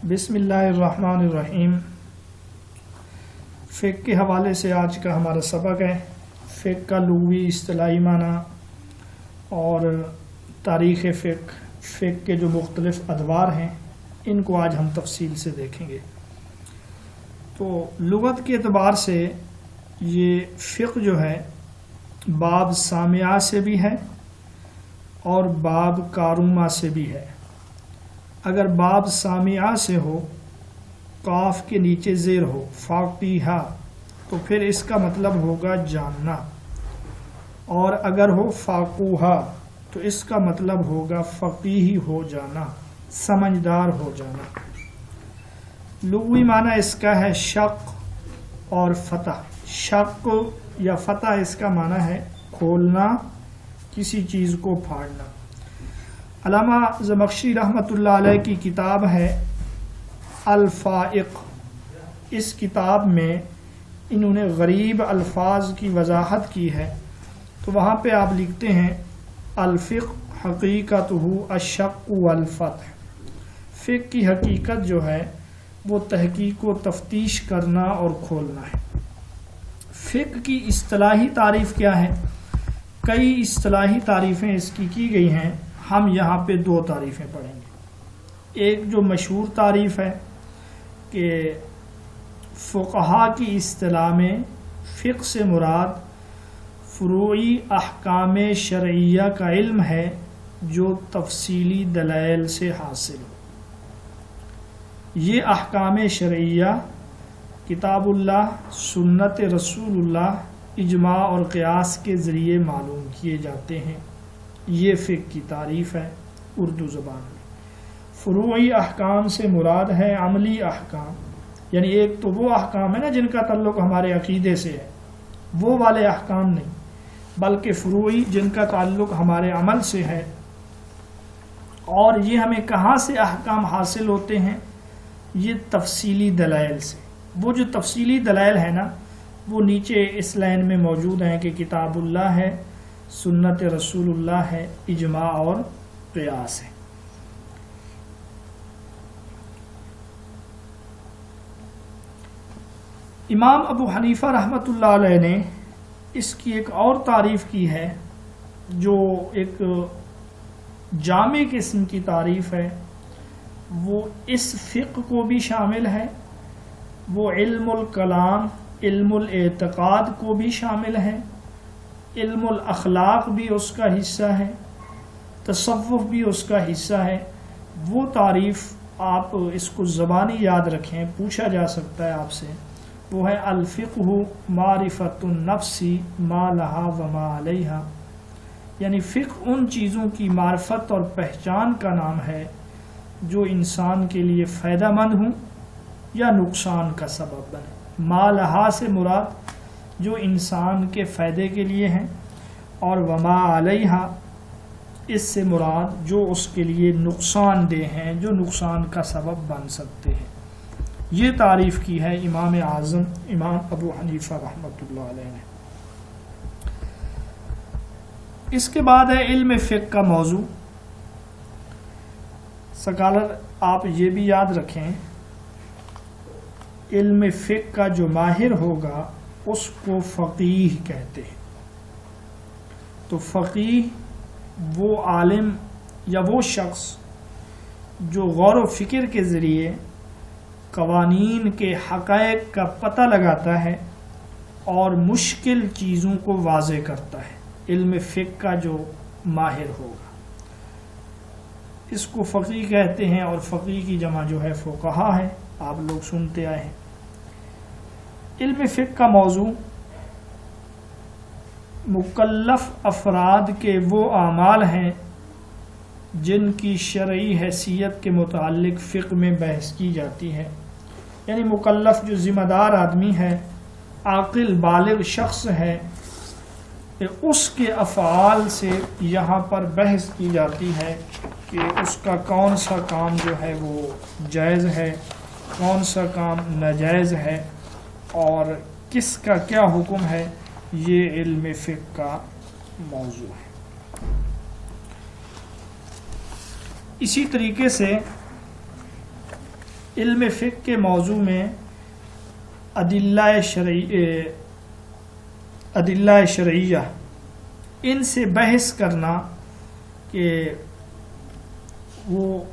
بسم اللہ الرحمن الرحیم۔ فقہ کے حوالے سے آج کا ہمارا سبق ہے فقہ کا لغوی اصطلاحی معنی اور تاریخ فقہ کے جو مختلف ادوار ہیں ان کو آج ہم تفصیل سے دیکھیں گے۔ تو لغت کے اعتبار سے یہ فقہ جو ہے باب سامعہ سے بھی ہے اور باب کارومہ سے بھی ہے۔ اگر باب سامعہ سے ہو، قاف کے نیچے زیر ہو، فاقیہہ، تو پھر اس کا مطلب ہوگا جاننا، اور اگر ہو فاقوہہ تو اس کا مطلب ہوگا فقیہ ہو جانا، سمجھدار ہو جانا۔ لغوی معنی اس کا ہے شق اور فتح۔ شق یا فتح اس کا معنی ہے کھولنا، کسی چیز کو پھاڑنا۔ علامہ زمخشری رحمۃ اللہ علیہ کی کتاب ہے الفائق۔ اس کتاب میں انہوں نے غریب الفاظ کی وضاحت کی ہے، تو وہاں پہ آپ لکھتے ہیں الفقہ حقیقتہ الشق والفتح۔ فقہ کی حقیقت جو ہے وہ تحقیق و تفتیش کرنا اور کھولنا ہے۔ فقہ کی اصطلاحی تعریف کیا ہے؟ کئی اصطلاحی تعریفیں اس کی گئی ہیں، ہم یہاں پہ دو تعریفیں پڑھیں گے۔ ایک جو مشہور تعریف ہے کہ فقہا کی اصطلاح میں فقہ سے مراد فروعی احکام شرعیہ کا علم ہے جو تفصیلی دلائل سے حاصل ہو۔ یہ احکام شرعیہ کتاب اللہ، سنت رسول اللہ، اجماع اور قیاس کے ذریعے معلوم کیے جاتے ہیں۔ یہ فقہ کی تعریف ہے اردو زبان میں۔ فروعی احکام سے مراد ہے عملی احکام، یعنی ایک تو وہ احکام ہے نا جن کا تعلق ہمارے عقیدے سے ہے، وہ والے احکام نہیں، بلکہ فروعی جن کا تعلق ہمارے عمل سے ہے۔ اور یہ ہمیں کہاں سے احکام حاصل ہوتے ہیں؟ یہ تفصیلی دلائل سے۔ وہ جو تفصیلی دلائل ہے نا وہ نیچے اس لائن میں موجود ہیں کہ کتاب اللہ ہے، سنت رسول اللہ ہے، اجماع اور قیاس ہے۔ امام ابو حنیفہ رحمۃ اللہ علیہ نے اس کی ایک اور تعریف کی ہے جو ایک جامع قسم کی تعریف ہے۔ وہ اس فقہ کو بھی شامل ہے، وہ علم الکلام، علم الاعتقاد کو بھی شامل ہے، علم الاخلاق بھی اس کا حصہ ہے، تصوف بھی اس کا حصہ ہے۔ وہ تعریف آپ اس کو زبانی یاد رکھیں، پوچھا جا سکتا ہے آپ سے، وہ ہے الفقہ معرفت النفس ما لہا وما علیہا، یعنی فقہ ان چیزوں کی معرفت اور پہچان کا نام ہے جو انسان کے لیے فائدہ مند ہوں یا نقصان کا سبب بنے۔ ما لہا سے مراد جو انسان کے فائدے کے لیے ہیں، اور وما علیہا اس سے مراد جو اس کے لیے نقصان دہ ہیں، جو نقصان کا سبب بن سکتے ہیں۔ یہ تعریف کی ہے امام اعظم امام ابو حنیفہ رحمۃ اللہ علیہ نے۔ اس کے بعد ہے علم فقہ کا موضوع۔ سکالر آپ یہ بھی یاد رکھیں، علم فقہ کا جو ماہر ہوگا اس کو فقیہ کہتے ہیں۔ تو فقیہ وہ عالم یا وہ شخص جو غور و فکر کے ذریعے قوانین کے حقائق کا پتہ لگاتا ہے اور مشکل چیزوں کو واضح کرتا ہے۔ علم فقہ کا جو ماہر ہوگا اس کو فقیہ کہتے ہیں، اور فقیہ کی جمع جو ہے فقہا ہے، آپ لوگ سنتے آئے ہیں۔ علم فقہ کا موضوع مکلف افراد کے وہ اعمال ہیں جن کی شرعی حیثیت کے متعلق فقہ میں بحث کی جاتی ہے، یعنی مکلف جو ذمہ دار آدمی ہے، عاقل بالغ شخص ہے، اس کے افعال سے یہاں پر بحث کی جاتی ہے کہ اس کا کون سا کام جو ہے وہ جائز ہے، کون سا کام ناجائز ہے، اور کس کا کیا حکم ہے۔ یہ علم فقہ کا موضوع ہے۔ اسی طریقے سے علم فقہ کے موضوع میں ادلہ شرعیہ ان سے بحث کرنا کہ وہ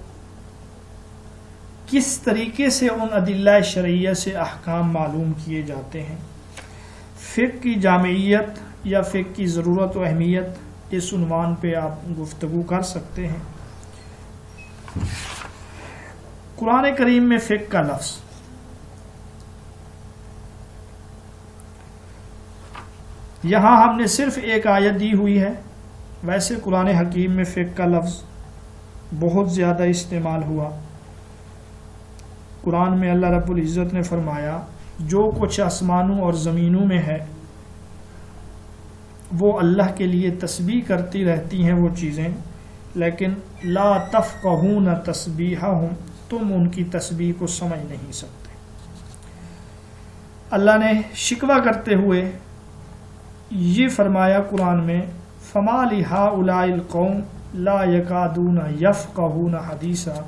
کس طریقے سے ان ادلہ شرعیہ سے احکام معلوم کیے جاتے ہیں، فقہ کی جامعیت یا فقہ کی ضرورت و اہمیت، اس عنوان پہ آپ گفتگو کر سکتے ہیں۔ قرآن کریم میں فقہ کا لفظ یہاں ہم نے صرف ایک آیت دی ہوئی ہے، ویسے قرآن حکیم میں فقہ کا لفظ بہت زیادہ استعمال ہوا۔ قرآن میں اللہ رب العزت نے فرمایا جو کچھ آسمانوں اور زمینوں میں ہے وہ اللہ کے لیے تسبیح کرتی رہتی ہیں وہ چیزیں، لیکن لا تفقہون تسبیحہم، تم ان کی تسبیح کو سمجھ نہیں سکتے۔ اللہ نے شکوہ کرتے ہوئے یہ فرمایا قرآن میں فما لہؤلاء القوم لا یکادون یفقہون حدیثا،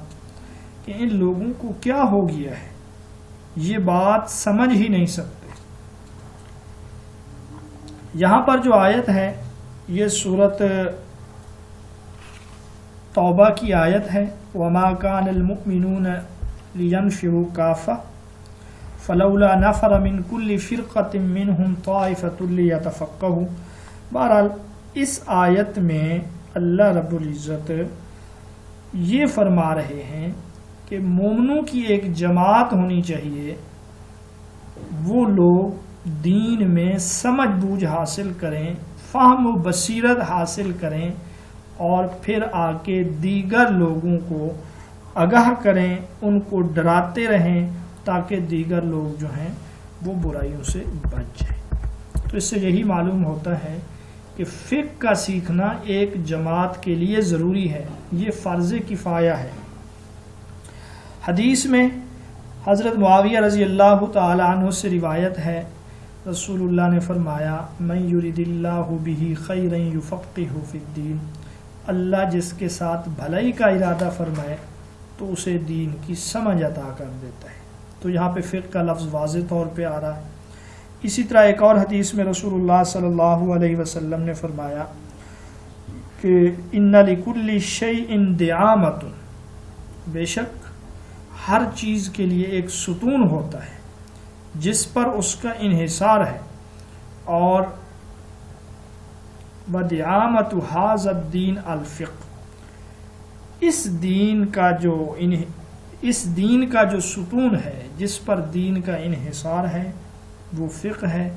کہ ان لوگوں کو کیا ہو گیا ہے یہ بات سمجھ ہی نہیں سکتے۔ یہاں پر جو آیت ہے یہ سورۃ توبہ کی آیت ہے، وما كان المؤمنون لينفروا كافة فلولا نفر من كل فرقة منهم طائفة ليتفقهوا۔ بہرحال اس آیت میں اللہ رب العزت یہ فرما رہے ہیں کہ مومنوں کی ایک جماعت ہونی چاہیے، وہ لوگ دین میں سمجھ بوجھ حاصل کریں، فہم و بصیرت حاصل کریں، اور پھر آ کے دیگر لوگوں کو آگاہ کریں، ان کو ڈراتے رہیں تاکہ دیگر لوگ جو ہیں وہ برائیوں سے بچ جائیں۔ تو اس سے یہی معلوم ہوتا ہے کہ فقہ کا سیکھنا ایک جماعت کے لیے ضروری ہے، یہ فرض کفایہ ہے۔ حدیث میں حضرت معاویہ رضی اللہ تعالی عنہ سے روایت ہے، رسول اللہ نے فرمایا من یرید اللہ بہ خیرا یفقہہ فی الدین، اللہ جس کے ساتھ بھلائی کا ارادہ فرمائے تو اسے دین کی سمجھ عطا کر دیتا ہے۔ تو یہاں پہ فقہ کا لفظ واضح طور پہ آ رہا ہے۔ اسی طرح ایک اور حدیث میں رسول اللہ صلی اللہ علیہ وسلم نے فرمایا کہ ان لکل شیء دعامۃ، بے شک ہر چیز کے لیے ایک ستون ہوتا ہے جس پر اس کا انحصار ہے، اور وَدِعَامَةُ هَذَا الدِّينِ الْفِقْهُ، اس دین کا جو ستون ہے، جس پر دین کا انحصار ہے، وہ فقہ ہے۔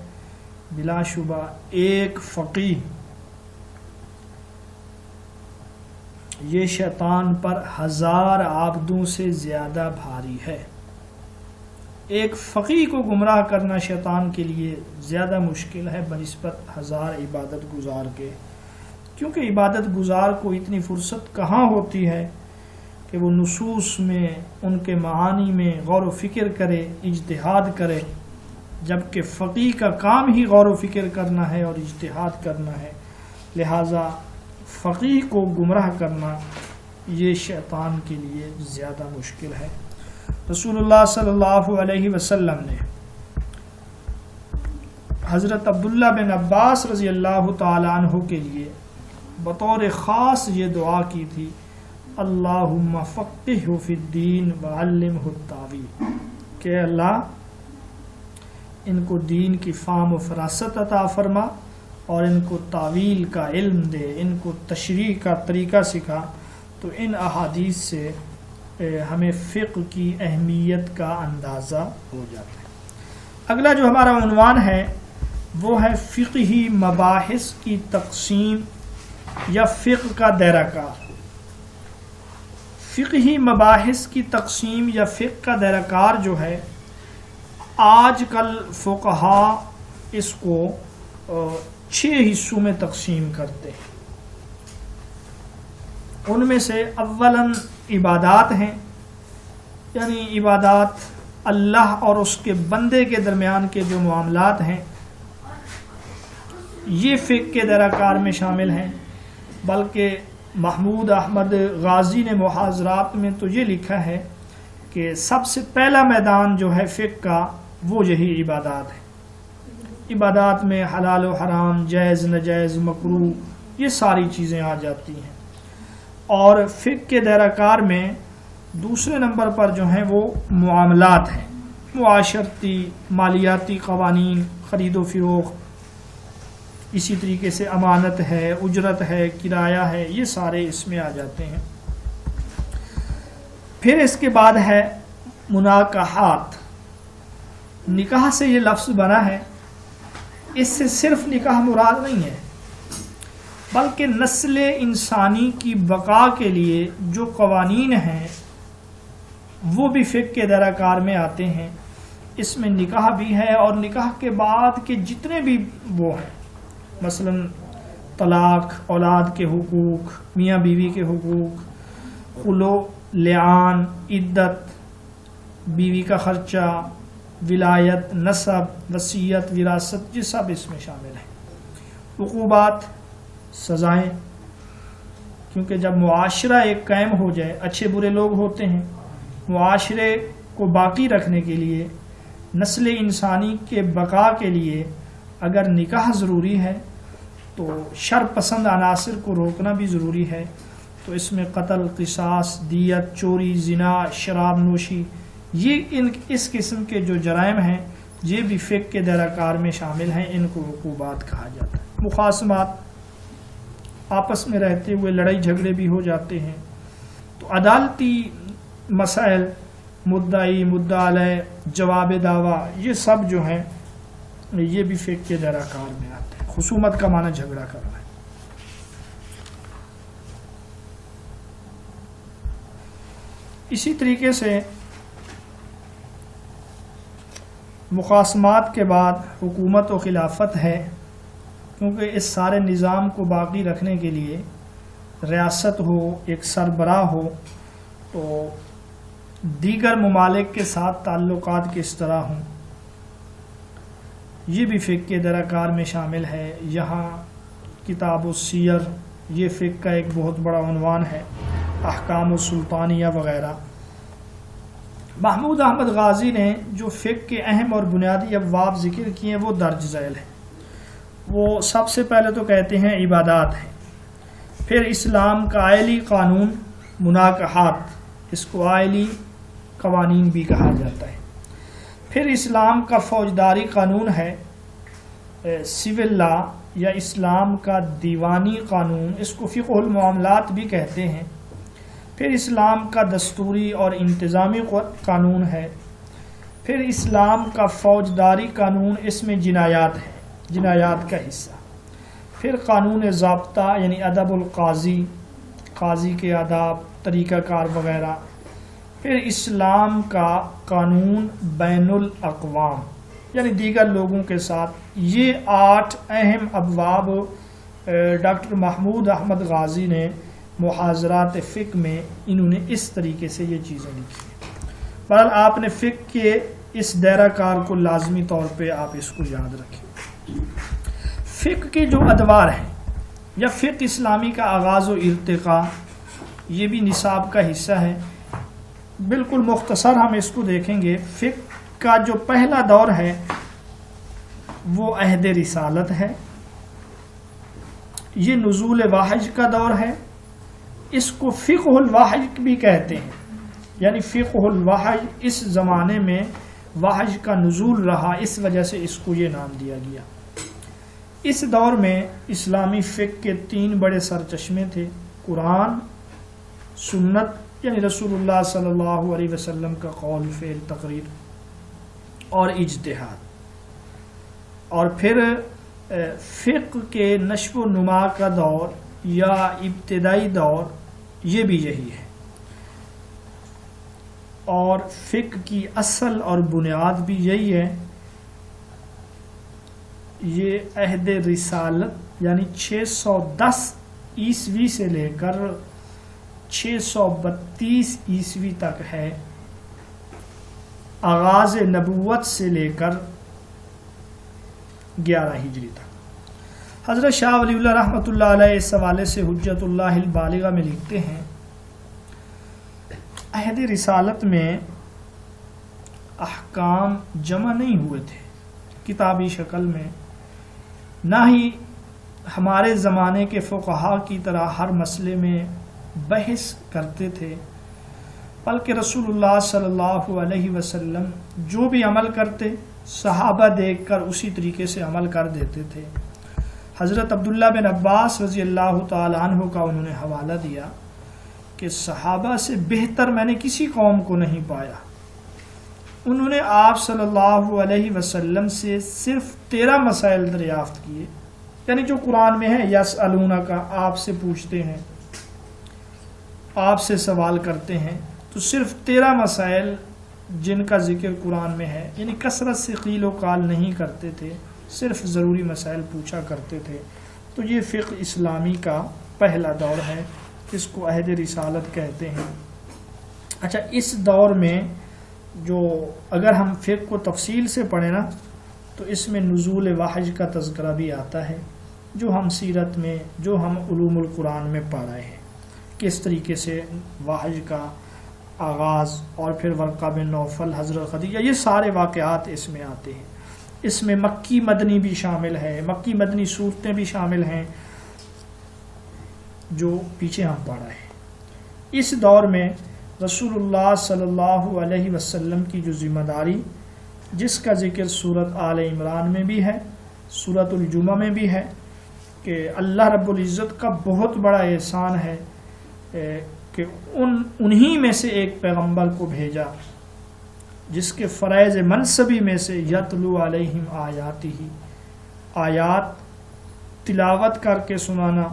بلا شبہ ایک فقیہ یہ شیطان پر 1000 عابدوں سے زیادہ بھاری ہے۔ ایک فقیہ کو گمراہ کرنا شیطان کے لیے زیادہ مشکل ہے بنسبت 1000 عبادت گزار کے، کیونکہ عبادت گزار کو اتنی فرصت کہاں ہوتی ہے کہ وہ نصوص میں، ان کے معانی میں غور و فکر کرے، اجتہاد کرے، جبکہ فقیہ کا کام ہی غور و فکر کرنا ہے اور اجتہاد کرنا ہے۔ لہٰذا فقیہ کو گمراہ کرنا یہ شیطان کے لیے زیادہ مشکل ہے۔ رسول اللہ صلی اللہ علیہ وسلم نے حضرت عبداللہ بن عباس رضی اللہ تعالی عنہ کے لیے بطور خاص یہ دعا کی تھی، اللہم فقہہ فی الدین وعلمہ التاویل، کہ اللہ ان کو دین کی فہم و فراست عطا فرما اور ان کو تاویل کا علم دے، ان کو تشریح کا طریقہ سکھا۔ تو ان احادیث سے ہمیں فقہ کی اہمیت کا اندازہ ہو جاتا ہے۔ اگلا جو ہمارا عنوان ہے وہ ہے فقہی مباحث کی تقسیم یا فقہ کا دائرہ کار۔ فقہی مباحث کی تقسیم یا فقہ کا دائرہ کار جو ہے، آج کل فقہا اس کو 6 حصوں میں تقسیم کرتے ہیں۔ ان میں سے اولاً عبادات ہیں، یعنی عبادات اللہ اور اس کے بندے کے درمیان کے جو معاملات ہیں یہ فقہ کے دائرہ کار میں شامل ہیں۔ بلکہ محمود احمد غازی نے محاضرات میں تو یہ لکھا ہے کہ سب سے پہلا میدان جو ہے فقہ کا وہ یہی عبادات ہے. عبادات میں حلال و حرام، جائز ناجائز، مکروہ، یہ ساری چیزیں آ جاتی ہیں. اور فقہ کے دائرہ کار میں دوسرے نمبر پر جو ہیں وہ معاملات ہیں، معاشرتی مالیاتی قوانین، خرید و فروخت، اسی طریقے سے امانت ہے، اجرت ہے، کرایہ ہے، یہ سارے اس میں آ جاتے ہیں. پھر اس کے بعد ہے مناکحات. نکاح سے یہ لفظ بنا ہے، اس سے صرف نکاح مراد نہیں ہے بلکہ نسل انسانی کی بقا کے لیے جو قوانین ہیں وہ بھی فقہ کے دائرہ کار میں آتے ہیں. اس میں نکاح بھی ہے اور نکاح کے بعد کے جتنے بھی وہ ہیں، مثلا طلاق، اولاد کے حقوق، میاں بیوی کے حقوق، خلو، لعان، عدت، بیوی کا خرچہ، ولایت، نسب، وصیت، وراثت، یہ سب اس میں شامل ہیں. عقوبات، سزائیں، کیونکہ جب معاشرہ ایک قائم ہو جائے، اچھے برے لوگ ہوتے ہیں، معاشرے کو باقی رکھنے کے لیے، نسل انسانی کے بقا کے لیے اگر نکاح ضروری ہے تو شر پسند عناصر کو روکنا بھی ضروری ہے. تو اس میں قتل، قصاص، دیت، چوری، زنا، شراب نوشی، یہ اس قسم کے جو جرائم ہیں یہ بھی فقہ کے دائرہ کار میں شامل ہیں. ان کو عقوبات کہا جاتا ہے. مخاصمات، آپس میں رہتے ہوئے لڑائی جھگڑے بھی ہو جاتے ہیں تو عدالتی مسائل، مدعی، مدعا علیہ، جواب دعویٰ، یہ سب جو ہیں یہ بھی فقہ کے دائرہ کار میں آتے ہیں. خصومت کا معنی جھگڑا کرنا ہے. اسی طریقے سے مخاصمات کے بعد حکومت و خلافت ہے، کیونکہ اس سارے نظام کو باقی رکھنے کے لیے ریاست ہو، ایک سربراہ ہو، تو دیگر ممالک کے ساتھ تعلقات کس طرح ہوں، یہ بھی فقہ کے دائرہ کار میں شامل ہے. یہاں کتاب السیر، یہ فقہ کا ایک بہت بڑا عنوان ہے، احکام السلطانیہ وغیرہ. محمود احمد غازی نے جو فقہ کے اہم اور بنیادی ابواب ذکر کیے ہیں وہ درج ذیل ہیں. وہ سب سے پہلے تو کہتے ہیں عبادات ہیں، پھر اسلام کا آئلی قانون مناکحات، اس کو آئلی قوانین بھی کہا جاتا ہے. پھر اسلام کا فوجداری قانون ہے سول لا یا اسلام کا دیوانی قانون، اس کو فقہ المعاملات بھی کہتے ہیں. پھر اسلام کا دستوری اور انتظامی قانون ہے. پھر اسلام کا فوجداری قانون، اس میں جنایات ہیں، جنایات کا حصہ. پھر قانون ضابطہ یعنی ادب القاضی، قاضی کے آداب، طریقہ کار وغیرہ. پھر اسلام کا قانون بین الاقوام یعنی دیگر لوگوں کے ساتھ. یہ 8 اہم ابواب ڈاکٹر محمود احمد غازی نے محاضرات فقہ میں انہوں نے اس طریقے سے یہ چیزیں لکھی ہیں. بہرحال آپ نے فقہ کے اس دائرہ کار کو لازمی طور پہ آپ اس کو یاد رکھیں. فقہ کے جو ادوار ہیں یا فقہ اسلامی کا آغاز و ارتقاء، یہ بھی نصاب کا حصہ ہے. بالکل مختصر ہم اس کو دیکھیں گے. فقہ کا جو پہلا دور ہے وہ عہد رسالت ہے. یہ نزول واحج کا دور ہے. اس کو فقہ الواحج بھی کہتے ہیں، یعنی فقہ الواحج اس زمانے میں واحج کا نزول رہا، اس وجہ سے اس کو یہ نام دیا گیا. اس دور میں اسلامی فقہ کے 3 بڑے سرچشمے تھے: قرآن، سنت یعنی رسول اللہ صلی اللہ علیہ وسلم کا قول، فعل، تقریر، اور اجتہاد. اور پھر فقہ کے نشو و نما کا دور یا ابتدائی دور، یہ بھی یہی ہے. اور فقہ کی اصل اور بنیاد بھی یہی ہے. یہ عہد رسالت یعنی 610 عیسوی سے لے کر 632 عیسوی تک ہے. آغاز نبوت سے لے کر 11 ہجری تک. حضرت شاہ ولی اللہ رحمۃ اللہ علیہ اس حوالے سے حجت اللہ البالغہ میں لکھتے ہیں، عہد رسالت میں احکام جمع نہیں ہوئے تھے کتابی شکل میں، نہ ہی ہمارے زمانے کے فقہا کی طرح ہر مسئلے میں بحث کرتے تھے، بلکہ رسول اللہ صلی اللہ علیہ وسلم جو بھی عمل کرتے صحابہ دیکھ کر اسی طریقے سے عمل کر دیتے تھے۔ حضرت عبداللہ بن عباس رضی اللہ تعالی عنہ کا انہوں نے حوالہ دیا کہ صحابہ سے بہتر میں نے کسی قوم کو نہیں پایا۔ انہوں نے آپ صلی اللہ علیہ وسلم سے صرف 13 مسائل دریافت کیے، یعنی جو قرآن میں ہے، یسألونک، آپ سے پوچھتے ہیں، آپ سے سوال کرتے ہیں، تو صرف 13 مسائل جن کا ذکر قرآن میں ہے، یعنی کثرت سے قیل و قال نہیں کرتے تھے، صرف ضروری مسائل پوچھا کرتے تھے۔ تو یہ فقہ اسلامی کا پہلا دور ہے، اس کو عہد رسالت کہتے ہیں۔ اچھا، اس دور میں جو اگر ہم فقہ کو تفصیل سے پڑھیں نا تو اس میں نزول وحی کا تذکرہ بھی آتا ہے، جو ہم سیرت میں، جو ہم علوم القرآن میں پڑھ رہے ہیں، کس طریقے سے وحی کا آغاز، اور پھر ورقہ بن نوفل، حضرت خدیجہ، یہ سارے واقعات اس میں آتے ہیں۔ اس میں مکی مدنی بھی شامل ہے، مکی مدنی صورتیں بھی شامل ہیں جو پیچھے ہم پڑھ رہے ہیں۔ اس دور میں رسول اللہ صلی اللہ علیہ وسلم کی جو ذمہ داری، جس کا ذکر سورۃ آل عمران میں بھی ہے، سورۃ الجمعہ میں بھی ہے، کہ اللہ رب العزت کا بہت بڑا احسان ہے کہ انہی میں سے ایک پیغمبر کو بھیجا جس کے فرائض منصبی میں سے یتلو علیہم آیاتہ، آیات تلاوت کر کے سنانا،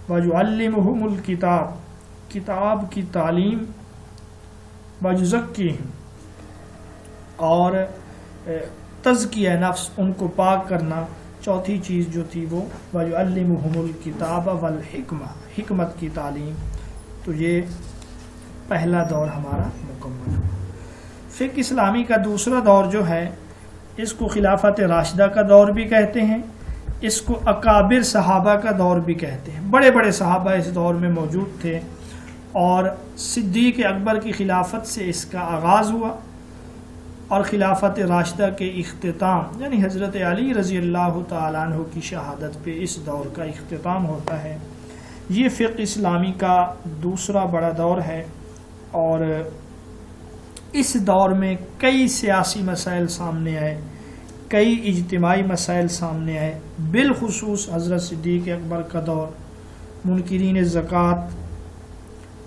ویعلمہم الکتاب، کتاب کی تعلیم، ویزکیہم، اور تزکیہ نفس، ان کو پاک کرنا۔ چوتھی چیز جو تھی وہ ویعلمہم الکتاب والحکمہ، حکمت کی تعلیم۔ تو یہ پہلا دور ہمارا مکمل ہوا۔ فقہ اسلامی کا دوسرا دور جو ہے، اس کو خلافت راشدہ کا دور بھی کہتے ہیں، اس کو اکابر صحابہ کا دور بھی کہتے ہیں۔ بڑے بڑے صحابہ اس دور میں موجود تھے، اور صدیق اکبر کی خلافت سے اس کا آغاز ہوا، اور خلافت راشدہ کے اختتام، یعنی حضرت علی رضی اللہ تعالیٰ عنہ کی شہادت پہ اس دور کا اختتام ہوتا ہے۔ یہ فقہ اسلامی کا دوسرا بڑا دور ہے، اور اس دور میں کئی سیاسی مسائل سامنے آئے، کئی اجتماعی مسائل سامنے آئے، بالخصوص حضرت صدیق اکبر کا دور۔ منکرین زکوٰۃ،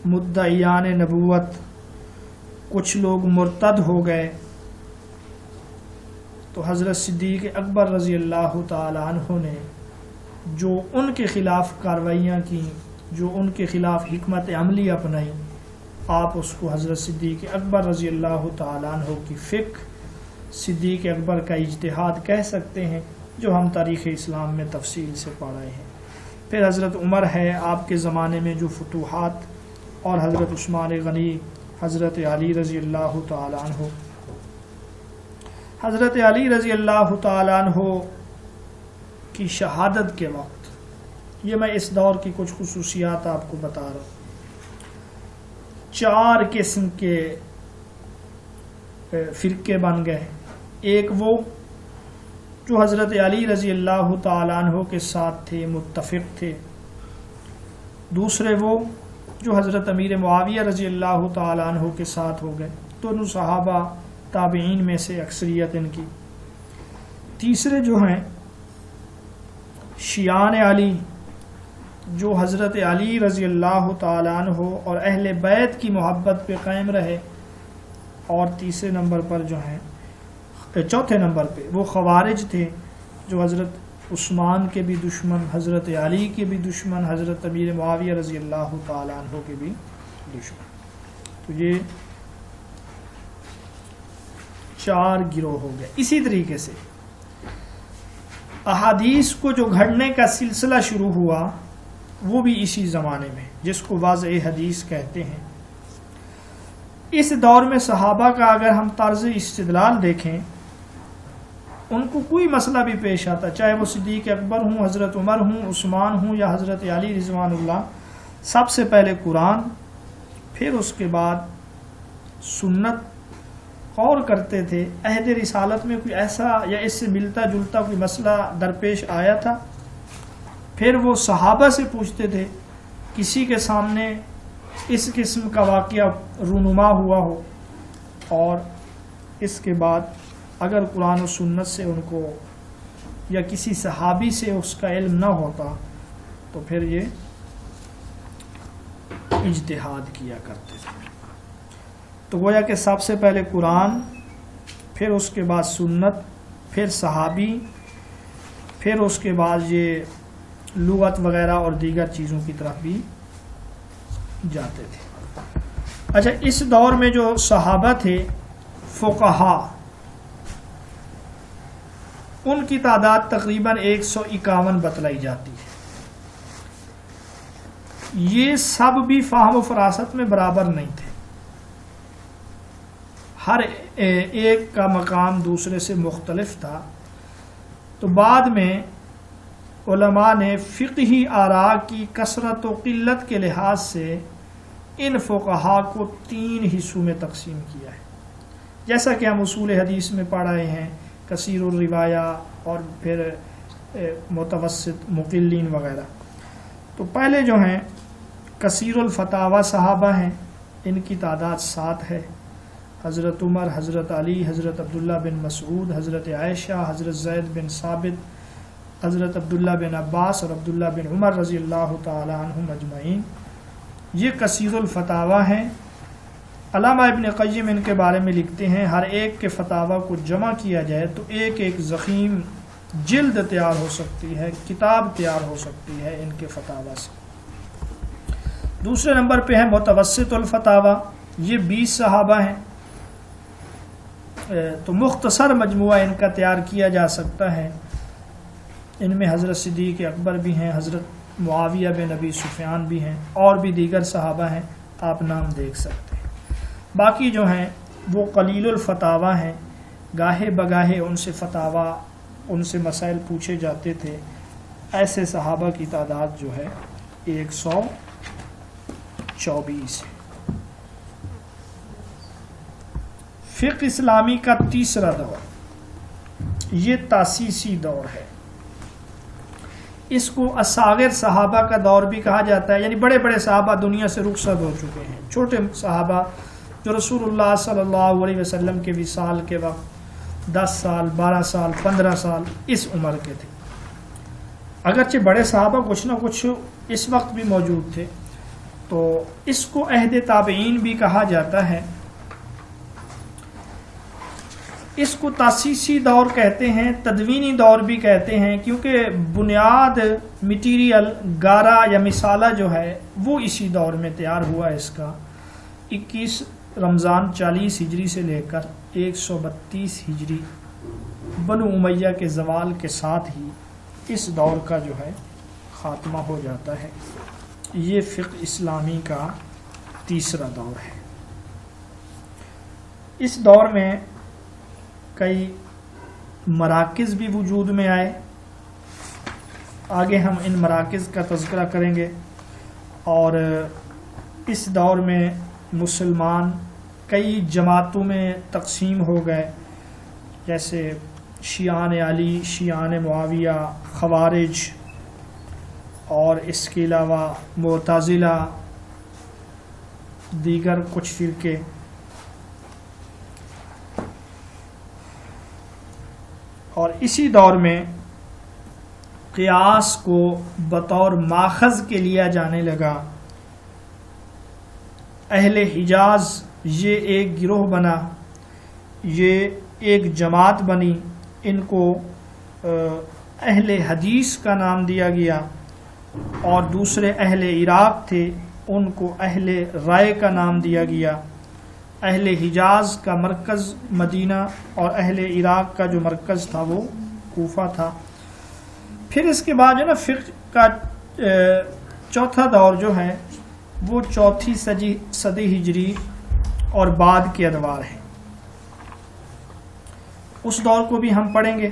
مدعیان نبوت، کچھ لوگ مرتد ہو گئے، تو حضرت صدیق اکبر رضی اللہ تعالی عنہ نے جو ان کے خلاف کارروائیاں کی، جو ان کے خلاف حکمت عملی اپنائی، آپ اس کو حضرت صدیق اکبر رضی اللہ تعالی عنہ کی فقہ، صدیق اکبر کا اجتہاد کہہ سکتے ہیں، جو ہم تاریخ اسلام میں تفصیل سے پڑھ رہے ہیں۔ پھر حضرت عمر ہے، آپ کے زمانے میں جو فتوحات، اور حضرت عثمان غنی، حضرت علی رضی اللہ تعالی عنہ۔ حضرت علی رضی اللہ تعالی عنہ کی شہادت کے وقت، یہ میں اس دور کی کچھ خصوصیات آپ کو بتا رہا ہوں۔ 4 قسم کے فرقے بن گئے۔ ایک وہ جو حضرت علی رضی اللہ تعالی عنہ کے ساتھ تھے، متفق تھے۔ دوسرے وہ جو حضرت امیر معاویہ رضی اللہ تعالی عنہ کے ساتھ ہو گئے، دونوں صحابہ تابعین میں سے اکثریت ان کی۔ تیسرے جو ہیں شیعان علی، جو حضرت علی رضی اللہ تعالی عنہ اور اہل بیت کی محبت پہ قائم رہے۔ اور تیسرے نمبر پر جو ہیں، چوتھے نمبر پہ وہ خوارج تھے، جو حضرت عثمان کے بھی دشمن، حضرت علی کے بھی دشمن، حضرت امیر معاویہ رضی اللہ تعالی عنہ کے بھی دشمن۔ تو یہ 4 گروہ ہو گئے۔ اسی طریقے سے احادیث کو جو گھڑنے کا سلسلہ شروع ہوا، وہ بھی اسی زمانے میں، جس کو واضح حدیث کہتے ہیں۔ اس دور میں صحابہ کا اگر ہم طرز استدلال دیکھیں، ان کو کوئی مسئلہ بھی پیش آتا، چاہے وہ صدیق اکبر ہوں، حضرت عمر ہوں، عثمان ہوں، یا حضرت علی رضوان اللہ، سب سے پہلے قرآن، پھر اس کے بعد سنت، غور کرتے تھے عہد رسالت میں کوئی ایسا یا اس سے ملتا جلتا کوئی مسئلہ درپیش آیا تھا، پھر وہ صحابہ سے پوچھتے تھے کسی کے سامنے اس قسم کا واقعہ رونما ہوا ہو، اور اس کے بعد اگر قرآن و سنت سے ان کو یا کسی صحابی سے اس کا علم نہ ہوتا تو پھر یہ اجتہاد کیا کرتے تھے۔ تو گویا کہ سب سے پہلے قرآن، پھر اس کے بعد سنت، پھر صحابی، پھر اس کے بعد یہ لغت وغیرہ اور دیگر چیزوں کی طرف بھی جاتے تھے۔ اچھا، اس دور میں جو صحابہ تھے فقہا، ان کی تعداد تقریباً 151 بتلائی جاتی ہے۔ یہ سب بھی فہم و فراست میں برابر نہیں تھے، ہر ایک کا مقام دوسرے سے مختلف تھا۔ تو بعد میں علماء نے فقہی آراء کی کثرت و قلت کے لحاظ سے ان فقہا کو 3 حصوں میں تقسیم کیا ہے، جیسا کہ ہم اصول حدیث میں پڑھ رہے ہیں، کثیر الروایہ اور پھر متوسط، مقلین وغیرہ۔ تو پہلے جو ہیں کثیر الفتاوی صحابہ ہیں، ان کی تعداد 7 ہے۔ حضرت عمر، حضرت علی، حضرت عبداللہ بن مسعود، حضرت عائشہ، حضرت زید بن ثابت، حضرت عبداللہ بن عباس اور عبداللہ بن عمر رضی اللہ تعالی عنہم اجمعین، یہ کثیر الفتاوی ہیں۔ علامہ ابن قیم ان کے بارے میں لکھتے ہیں ہر ایک کے فتاوی کو جمع کیا جائے تو ایک ایک ضخیم جلد تیار ہو سکتی ہے، کتاب تیار ہو سکتی ہے ان کے فتاوی سے۔ دوسرے نمبر پہ ہے متوسط الفتاوی، یہ 20 صحابہ ہیں، تو مختصر مجموعہ ان کا تیار کیا جا سکتا ہے۔ ان میں حضرت صدیق اکبر بھی ہیں، حضرت معاویہ بن ابی سفیان بھی ہیں، اور بھی دیگر صحابہ ہیں، آپ نام دیکھ سکتے ہیں۔ باقی جو ہیں وہ قلیل الفتاوی ہیں، گاہے بگاہے ان سے فتاوی، ان سے مسائل پوچھے جاتے تھے۔ ایسے صحابہ کی تعداد جو ہے 124 ہے۔ فقہ اسلامی کا تیسرا دور یہ تاسیسی دور ہے، اس کو اصاغر صحابہ کا دور بھی کہا جاتا ہے، یعنی بڑے بڑے صحابہ دنیا سے رخصت ہو چکے ہیں، چھوٹے صحابہ جو رسول اللہ صلی اللہ علیہ وسلم کے وصال کے وقت 10 سال، 12 سال، 15 سال اس عمر کے تھے۔ اگرچہ بڑے صحابہ کچھ نہ کچھ اس وقت بھی موجود تھے، تو اس کو عہد تابعین بھی کہا جاتا ہے۔ اس کو تاسیسی دور کہتے ہیں، تدوینی دور بھی کہتے ہیں، کیونکہ بنیاد مٹیریل گارا یا مثالہ جو ہے وہ اسی دور میں تیار ہوا ہے۔ اس کا 21 رمضان 40 ہجری سے لے کر 132 ہجری بنو امیہ کے زوال کے ساتھ ہی اس دور کا جو ہے خاتمہ ہو جاتا ہے۔ یہ فقہ اسلامی کا تیسرا دور ہے۔ اس دور میں کئی مراکز بھی وجود میں آئے، آگے ہم ان مراکز کا تذکرہ کریں گے۔ اور اس دور میں مسلمان کئی جماعتوں میں تقسیم ہو گئے، جیسے شیعان علی، شیعان معاویہ، خوارج، اور اس کے علاوہ معتزلہ، دیگر کچھ فرقے۔ اور اسی دور میں قیاس کو بطور ماخذ کے لیا جانے لگا۔ اہل حجاز یہ ایک گروہ بنا، یہ ایک جماعت بنی، ان کو اہل حدیث کا نام دیا گیا، اور دوسرے اہل عراق تھے ان کو اہل رائے کا نام دیا گیا۔ اہل حجاز کا مرکز مدینہ اور اہل عراق کا جو مرکز تھا وہ کوفہ تھا۔ پھر اس کے بعد جو نا فقہ کا چوتھا دور جو ہے وہ چوتھی صدی ہجری اور بعد کے ادوار ہیں، اس دور کو بھی ہم پڑھیں گے۔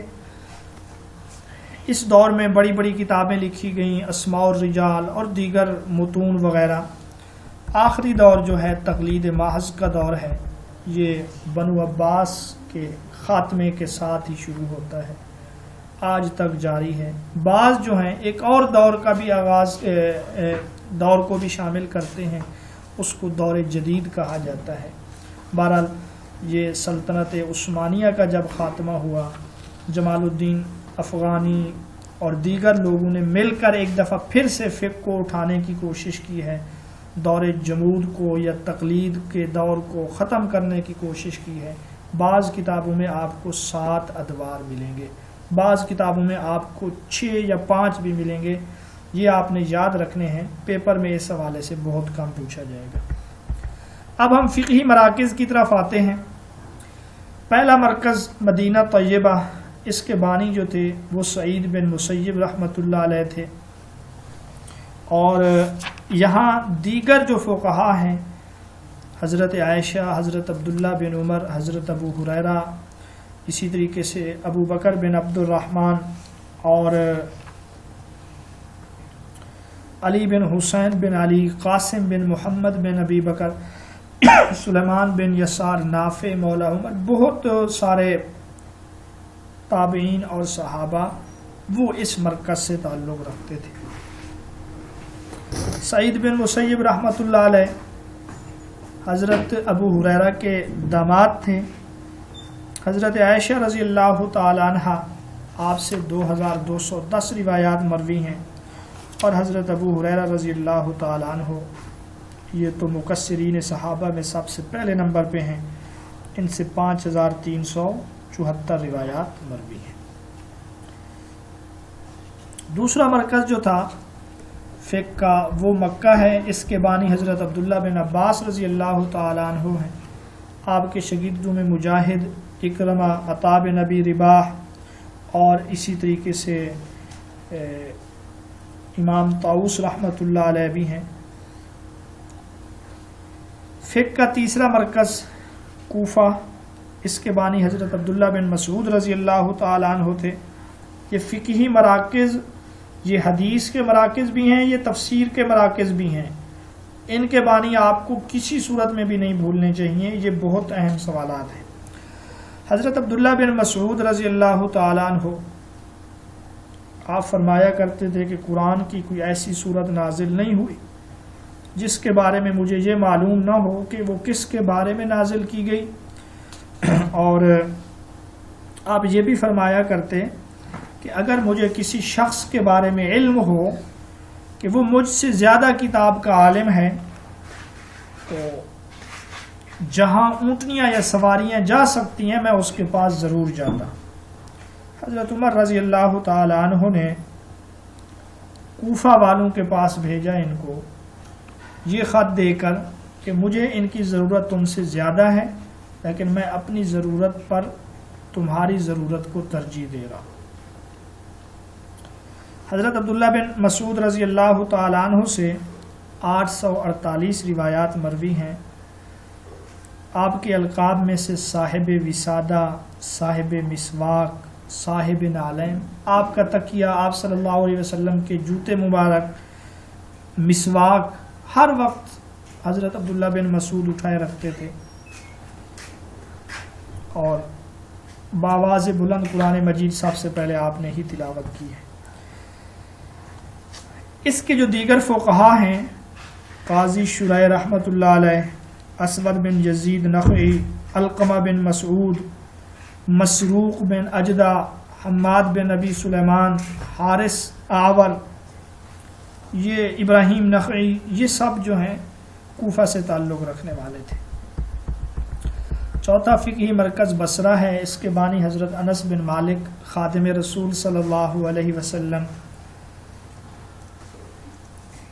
اس دور میں بڑی بڑی کتابیں لکھی گئیں، اسماء الرجال اور دیگر متون وغیرہ۔ آخری دور جو ہے تقلید محض کا دور ہے، یہ بنو عباس کے خاتمے کے ساتھ ہی شروع ہوتا ہے، آج تک جاری ہے۔ بعض جو ہیں ایک اور دور کا بھی آغاز دور کو بھی شامل کرتے ہیں، اس کو دور جدید کہا جاتا ہے۔ بہرحال یہ سلطنت عثمانیہ کا جب خاتمہ ہوا، جمال الدین افغانی اور دیگر لوگوں نے مل کر ایک دفعہ پھر سے فقہ کو اٹھانے کی کوشش کی ہے، دور جمود کو یا تقلید کے دور کو ختم کرنے کی کوشش کی ہے۔ بعض کتابوں میں آپ کو 7 ادوار ملیں گے، بعض کتابوں میں آپ کو 6 یا 5 بھی ملیں گے۔ یہ آپ نے یاد رکھنے ہیں، پیپر میں اس حوالے سے بہت کم پوچھا جائے گا۔ اب ہم فقہی مراکز کی طرف آتے ہیں۔ پہلا مرکز مدینہ طیبہ، اس کے بانی جو تھے وہ سعید بن مسیب رحمۃ اللہ علیہ تھے، اور یہاں دیگر جو فقہا ہیں حضرت عائشہ، حضرت عبداللہ بن عمر، حضرت ابو ہریرہ، اسی طریقے سے ابو بکر بن عبد الرحمن اور علی بن حسین بن علی، قاسم بن محمد بن ابی بکر، سلیمان بن یسار، نافع مولا عمر، بہت سارے تابعین اور صحابہ وہ اس مرکز سے تعلق رکھتے تھے۔ سعید بن مسیب رحمۃ اللہ علیہ حضرت ابو ہریرہ کے داماد تھے۔ حضرت عائشہ رضی اللہ تعالی عنہ آپ سے 2210 روایات مروی ہیں، اور حضرت ابو ہریرہ رضی اللہ تعالی عنہ یہ تو مکثرین صحابہ میں سب سے پہلے نمبر پہ ہیں، ان سے 5374 روایات مروی ہیں۔ دوسرا مرکز جو تھا فقہ کا وہ مکہ ہے، اس کے بانی حضرت عبداللہ بن عباس رضی اللہ تعالی عنہ ہیں۔ آپ کے شاگردوں میں مجاہد، اکرمہ، عطا بن ابی رباح اور اسی طریقے سے امام طاؤس رحمۃ اللہ علیہ بھی ہیں۔ فقہ کا تیسرا مرکز کوفہ، اس کے بانی حضرت عبداللہ بن مسعود رضی اللہ تعالی عنہ تھے۔ یہ فقہی مراکز، یہ حدیث کے مراکز بھی ہیں، یہ تفسیر کے مراکز بھی ہیں، ان کے بانی آپ کو کسی صورت میں بھی نہیں بھولنے چاہیے، یہ بہت اہم سوالات ہیں۔ حضرت عبداللہ بن مسعود رضی اللہ تعالی عنہ آپ فرمایا کرتے تھے کہ قرآن کی کوئی ایسی صورت نازل نہیں ہوئی جس کے بارے میں مجھے یہ معلوم نہ ہو کہ وہ کس کے بارے میں نازل کی گئی، اور آپ یہ بھی فرمایا کرتے کہ اگر مجھے کسی شخص کے بارے میں علم ہو کہ وہ مجھ سے زیادہ کتاب کا عالم ہے تو جہاں اونٹنیاں یا سواریاں جا سکتی ہیں میں اس کے پاس ضرور جاتا۔ حضرت عمر رضی اللہ تعالی عنہ نے کوفہ والوں کے پاس بھیجا ان کو یہ خط دے کر کہ مجھے ان کی ضرورت تم سے زیادہ ہے، لیکن میں اپنی ضرورت پر تمہاری ضرورت کو ترجیح دے رہا ہوں۔ حضرت عبداللہ بن مسعود رضی اللہ تعالی عنہ سے 848 روایات مروی ہیں۔ آپ کے القاب میں سے صاحب وسادہ، صاحب مسواک، صاحب نعلین، آپ کا تکیہ، آپ صلی اللہ علیہ وسلم کے جوتے مبارک، مسواک، ہر وقت حضرت عبداللہ بن مسعود اٹھائے رکھتے تھے، اور بآواز بلند قرآن مجید سب سے پہلے آپ نے ہی تلاوت کی ہے۔ اس کے جو دیگر فقہا ہیں، قاضی شریح رحمۃ اللہ علیہ، اسود بن یزید نخعی، علقمہ بن مسعود، مسروق بن اجدہ، حماد بن ابی سلیمان، حارث اعور، یہ ابراہیم نخعی، یہ سب جو ہیں کوفہ سے تعلق رکھنے والے تھے۔ چوتھا فقہی مرکز بصرہ ہے، اس کے بانی حضرت انس بن مالک، خادم رسول صلی اللہ علیہ وسلم۔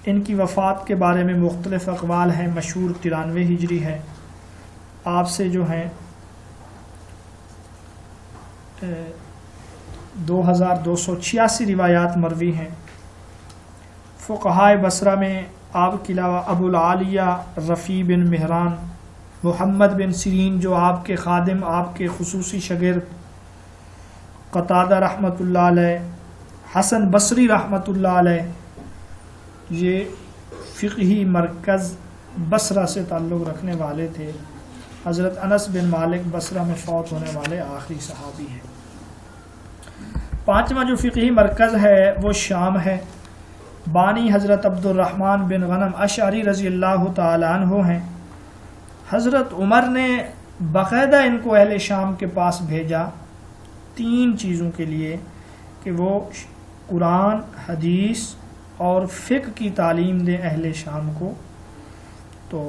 ان کی وفات کے بارے میں مختلف اقوال ہیں، مشہور 93 ہجری ہے۔ آپ سے جو ہیں 2286 روایات مروی ہیں۔ فقہائے بصرہ میں آپ کے علاوہ ابو العالیہ رفیع بن مہران، محمد بن سیرین جو آپ کے خادم، آپ کے خصوصی شاگرد، قتادہ رحمۃ اللہ علیہ، حسن بصری رحمۃ اللہ علیہ، یہ فقہی مرکز بصرہ سے تعلق رکھنے والے تھے۔ حضرت انس بن مالک بصرہ میں فوت ہونے والے آخری صحابی ہیں۔ پانچواں جو فقہی مرکز ہے وہ شام ہے۔ بانی حضرت عبد الرحمن بن غنم اشعری رضی اللہ تعالی عنہ ہیں۔ حضرت عمر نے باقاعدہ ان کو اہل شام کے پاس بھیجا 3 چیزوں کے لیے کہ وہ قرآن، حدیث اور فقہ کی تعلیم دیں اہل شام کو۔ تو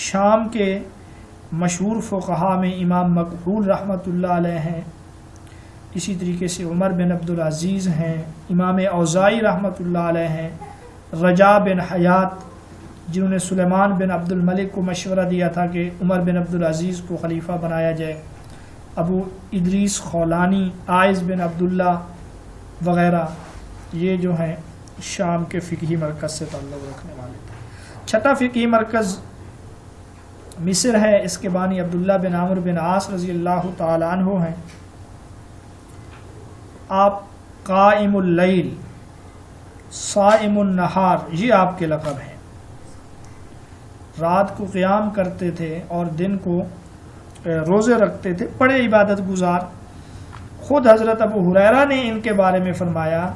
شام کے مشہور فقہا میں امام مکحول رحمۃ اللہ علیہ ہیں، اسی طریقے سے عمر بن عبد العزیز ہیں، امام اوزاعی رحمۃ اللہ علیہ ہیں، رجا بن حیات جنہوں نے سلیمان بن عبد الملک کو مشورہ دیا تھا کہ عمر بن عبد العزیز کو خلیفہ بنایا جائے، ابو ادریس خولانی، عائض بن عبداللہ وغیرہ، یہ جو ہیں شام کے فقہی مرکز سے تعلق رکھنے والے تھے۔ چھٹا فقہی مرکز مصر ہے، اس کے بانی عبداللہ بن عمرو بن عاص رضی اللہ تعالی عنہ ہیں۔ آپ قائم اللیل، صائم النہار، یہ آپ کے لقب ہیں۔ رات کو قیام کرتے تھے اور دن کو روزے رکھتے تھے، بڑے عبادت گزار۔ خود حضرت ابو ہریرہ نے ان کے بارے میں فرمایا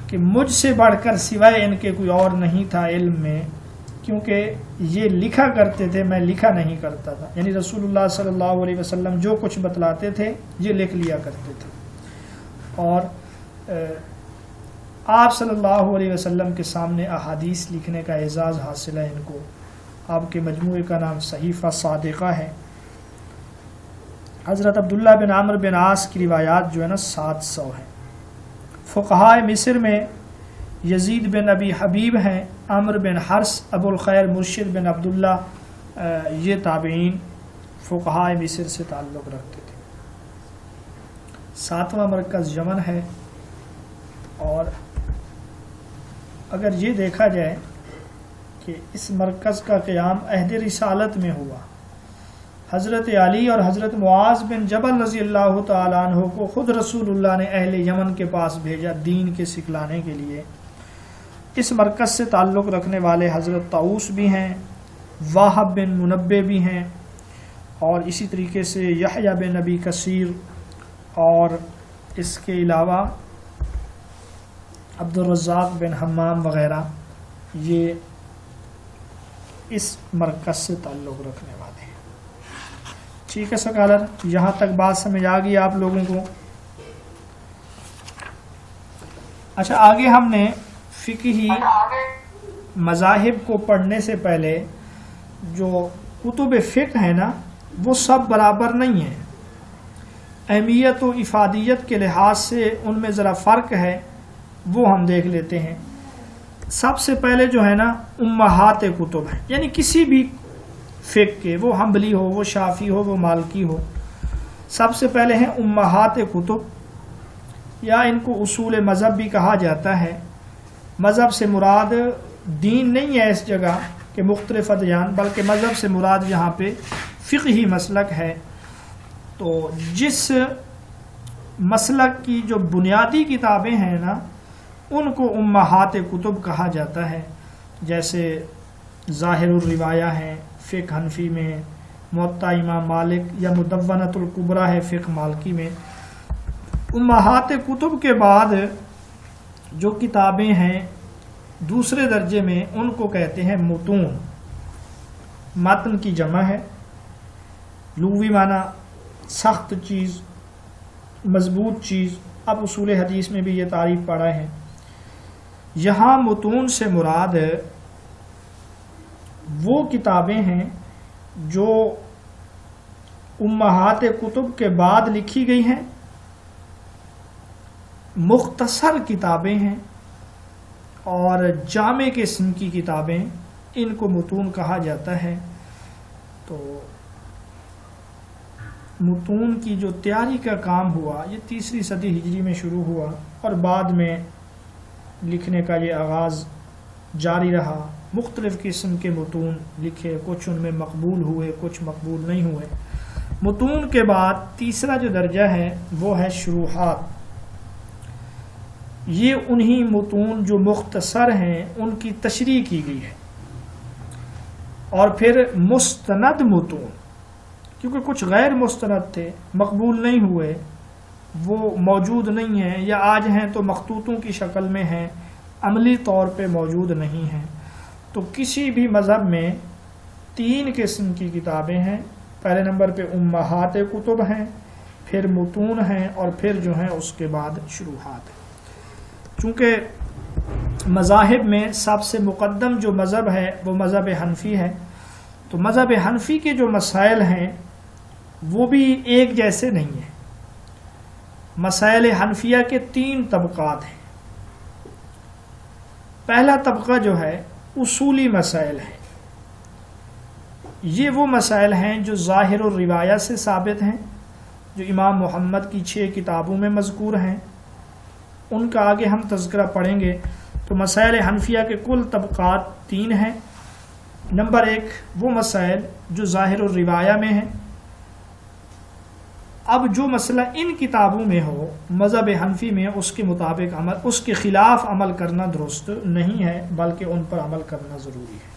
کہ مجھ سے بڑھ کر سوائے ان کے کوئی اور نہیں تھا علم میں، کیونکہ یہ لکھا کرتے تھے، میں لکھا نہیں کرتا تھا۔ یعنی رسول اللہ صلی اللہ علیہ وسلم جو کچھ بتلاتے تھے یہ لکھ لیا کرتے تھے، اور آپ صلی اللہ علیہ وسلم کے سامنے احادیث لکھنے کا اعزاز حاصل ہے ان کو۔ آپ کے مجموعے کا نام صحیفہ صادقہ ہے۔ حضرت عبداللہ بن عمرو بن عاص کی روایات جو ہے نا 700 ہیں۔ فقہائے مصر میں یزید بن ابی حبیب ہیں، عمرو بن حرس، ابو الخیر مرشد بن عبداللہ، یہ تابعین فقہائے مصر سے تعلق رکھتے تھے۔ 7واں مرکز یمن ہے، اور اگر یہ دیکھا جائے کہ اس مرکز کا قیام عہد رسالت میں ہوا، حضرت علی اور حضرت معاذ بن جبل رضی اللہ تعالیٰ عنہ کو خود رسول اللہ نے اہل یمن کے پاس بھیجا دین کے سکھلانے کے لیے۔ اس مرکز سے تعلق رکھنے والے حضرت طاؤس بھی ہیں، واہب بن منبع بھی ہیں، اور اسی طریقے سے یحییٰ بن ابی کثیر، اور اس کے علاوہ عبد الرزاق بن حمام وغیرہ، یہ اس مرکز سے تعلق رکھنے والے ہیں۔ ٹھیک ہے سکالر، یہاں تک بات سمجھ آ گئی آپ لوگوں کو؟ اچھا، آگے ہم نے فقہی مذاہب کو پڑھنے سے پہلے جو کتب فقہ ہیں نا، وہ سب برابر نہیں ہیں، اہمیت و افادیت کے لحاظ سے ان میں ذرا فرق ہے، وہ ہم دیکھ لیتے ہیں۔ سب سے پہلے جو ہے نا امہات کتب ہیں، یعنی کسی بھی فقہ کے، وہ حنبلی ہو، وہ شافعی ہو، وہ مالکی ہو، سب سے پہلے ہیں امہات کتب، یا ان کو اصول مذہب بھی کہا جاتا ہے۔ مذہب سے مراد دین نہیں ہے اس جگہ کہ مختلف ادیان، بلکہ مذہب سے مراد یہاں پہ فقہی مسلک ہے۔ تو جس مسلک کی جو بنیادی کتابیں ہیں نا، ان کو امہات کتب کہا جاتا ہے، جیسے ظاہر الروایہ ہے فقہ حنفی میں، موطا امام مالک، یا مدونۃ الکبریٰ ہے فقہ مالکی میں۔ امہات کتب کے بعد جو کتابیں ہیں دوسرے درجے میں، ان کو کہتے ہیں متون۔ متن کی جمع ہے، لغوی معنی سخت چیز، مضبوط چیز۔ اب اصول حدیث میں بھی یہ تعریف پڑھا ہے۔ یہاں متون سے مراد وہ کتابیں ہیں جو امہات کتب کے بعد لکھی گئی ہیں، مختصر کتابیں ہیں اور جامع قسم کی کتابیں، ان کو متون کہا جاتا ہے۔ تو متون کی جو تیاری کا کام ہوا یہ 3 صدی ہجری میں شروع ہوا، اور بعد میں لکھنے کا یہ آغاز جاری رہا۔ مختلف قسم کے متون لکھے، کچھ ان میں مقبول ہوئے، کچھ مقبول نہیں ہوئے۔ متون کے بعد تیسرا جو درجہ ہے وہ ہے شروحات۔ یہ انہی متون جو مختصر ہیں ان کی تشریح کی گئی ہے۔ اور پھر مستند متون، کیونکہ کچھ غیر مستند تھے، مقبول نہیں ہوئے، وہ موجود نہیں ہیں، یا آج ہیں تو مخطوطوں کی شکل میں ہیں، عملی طور پہ موجود نہیں ہیں۔ تو کسی بھی مذہب میں 3 قسم کی کتابیں ہیں۔ پہلے نمبر پہ امہات کتب ہیں، پھر متون ہیں، اور پھر جو ہیں اس کے بعد شروحات ہیں۔ چونکہ مذاہب میں سب سے مقدم جو مذہب ہے وہ مذہب حنفی ہے، تو مذہب حنفی کے جو مسائل ہیں وہ بھی ایک جیسے نہیں ہیں۔ مسائل حنفیہ کے 3 طبقات ہیں۔ پہلا طبقہ جو ہے اصولی مسائل ہیں، یہ وہ مسائل ہیں جو ظاہر الروایہ سے ثابت ہیں، جو امام محمد کی 6 کتابوں میں مذکور ہیں، ان کا آگے ہم تذکرہ پڑھیں گے۔ تو مسائل حنفیہ کے کل طبقات 3 ہیں۔ نمبر 1 وہ مسائل جو ظاہر الروایہ میں ہیں۔ اب جو مسئلہ ان کتابوں میں ہو مذہب حنفی میں اس کے مطابق عمل، اس کے خلاف عمل کرنا درست نہیں ہے، بلکہ ان پر عمل کرنا ضروری ہے۔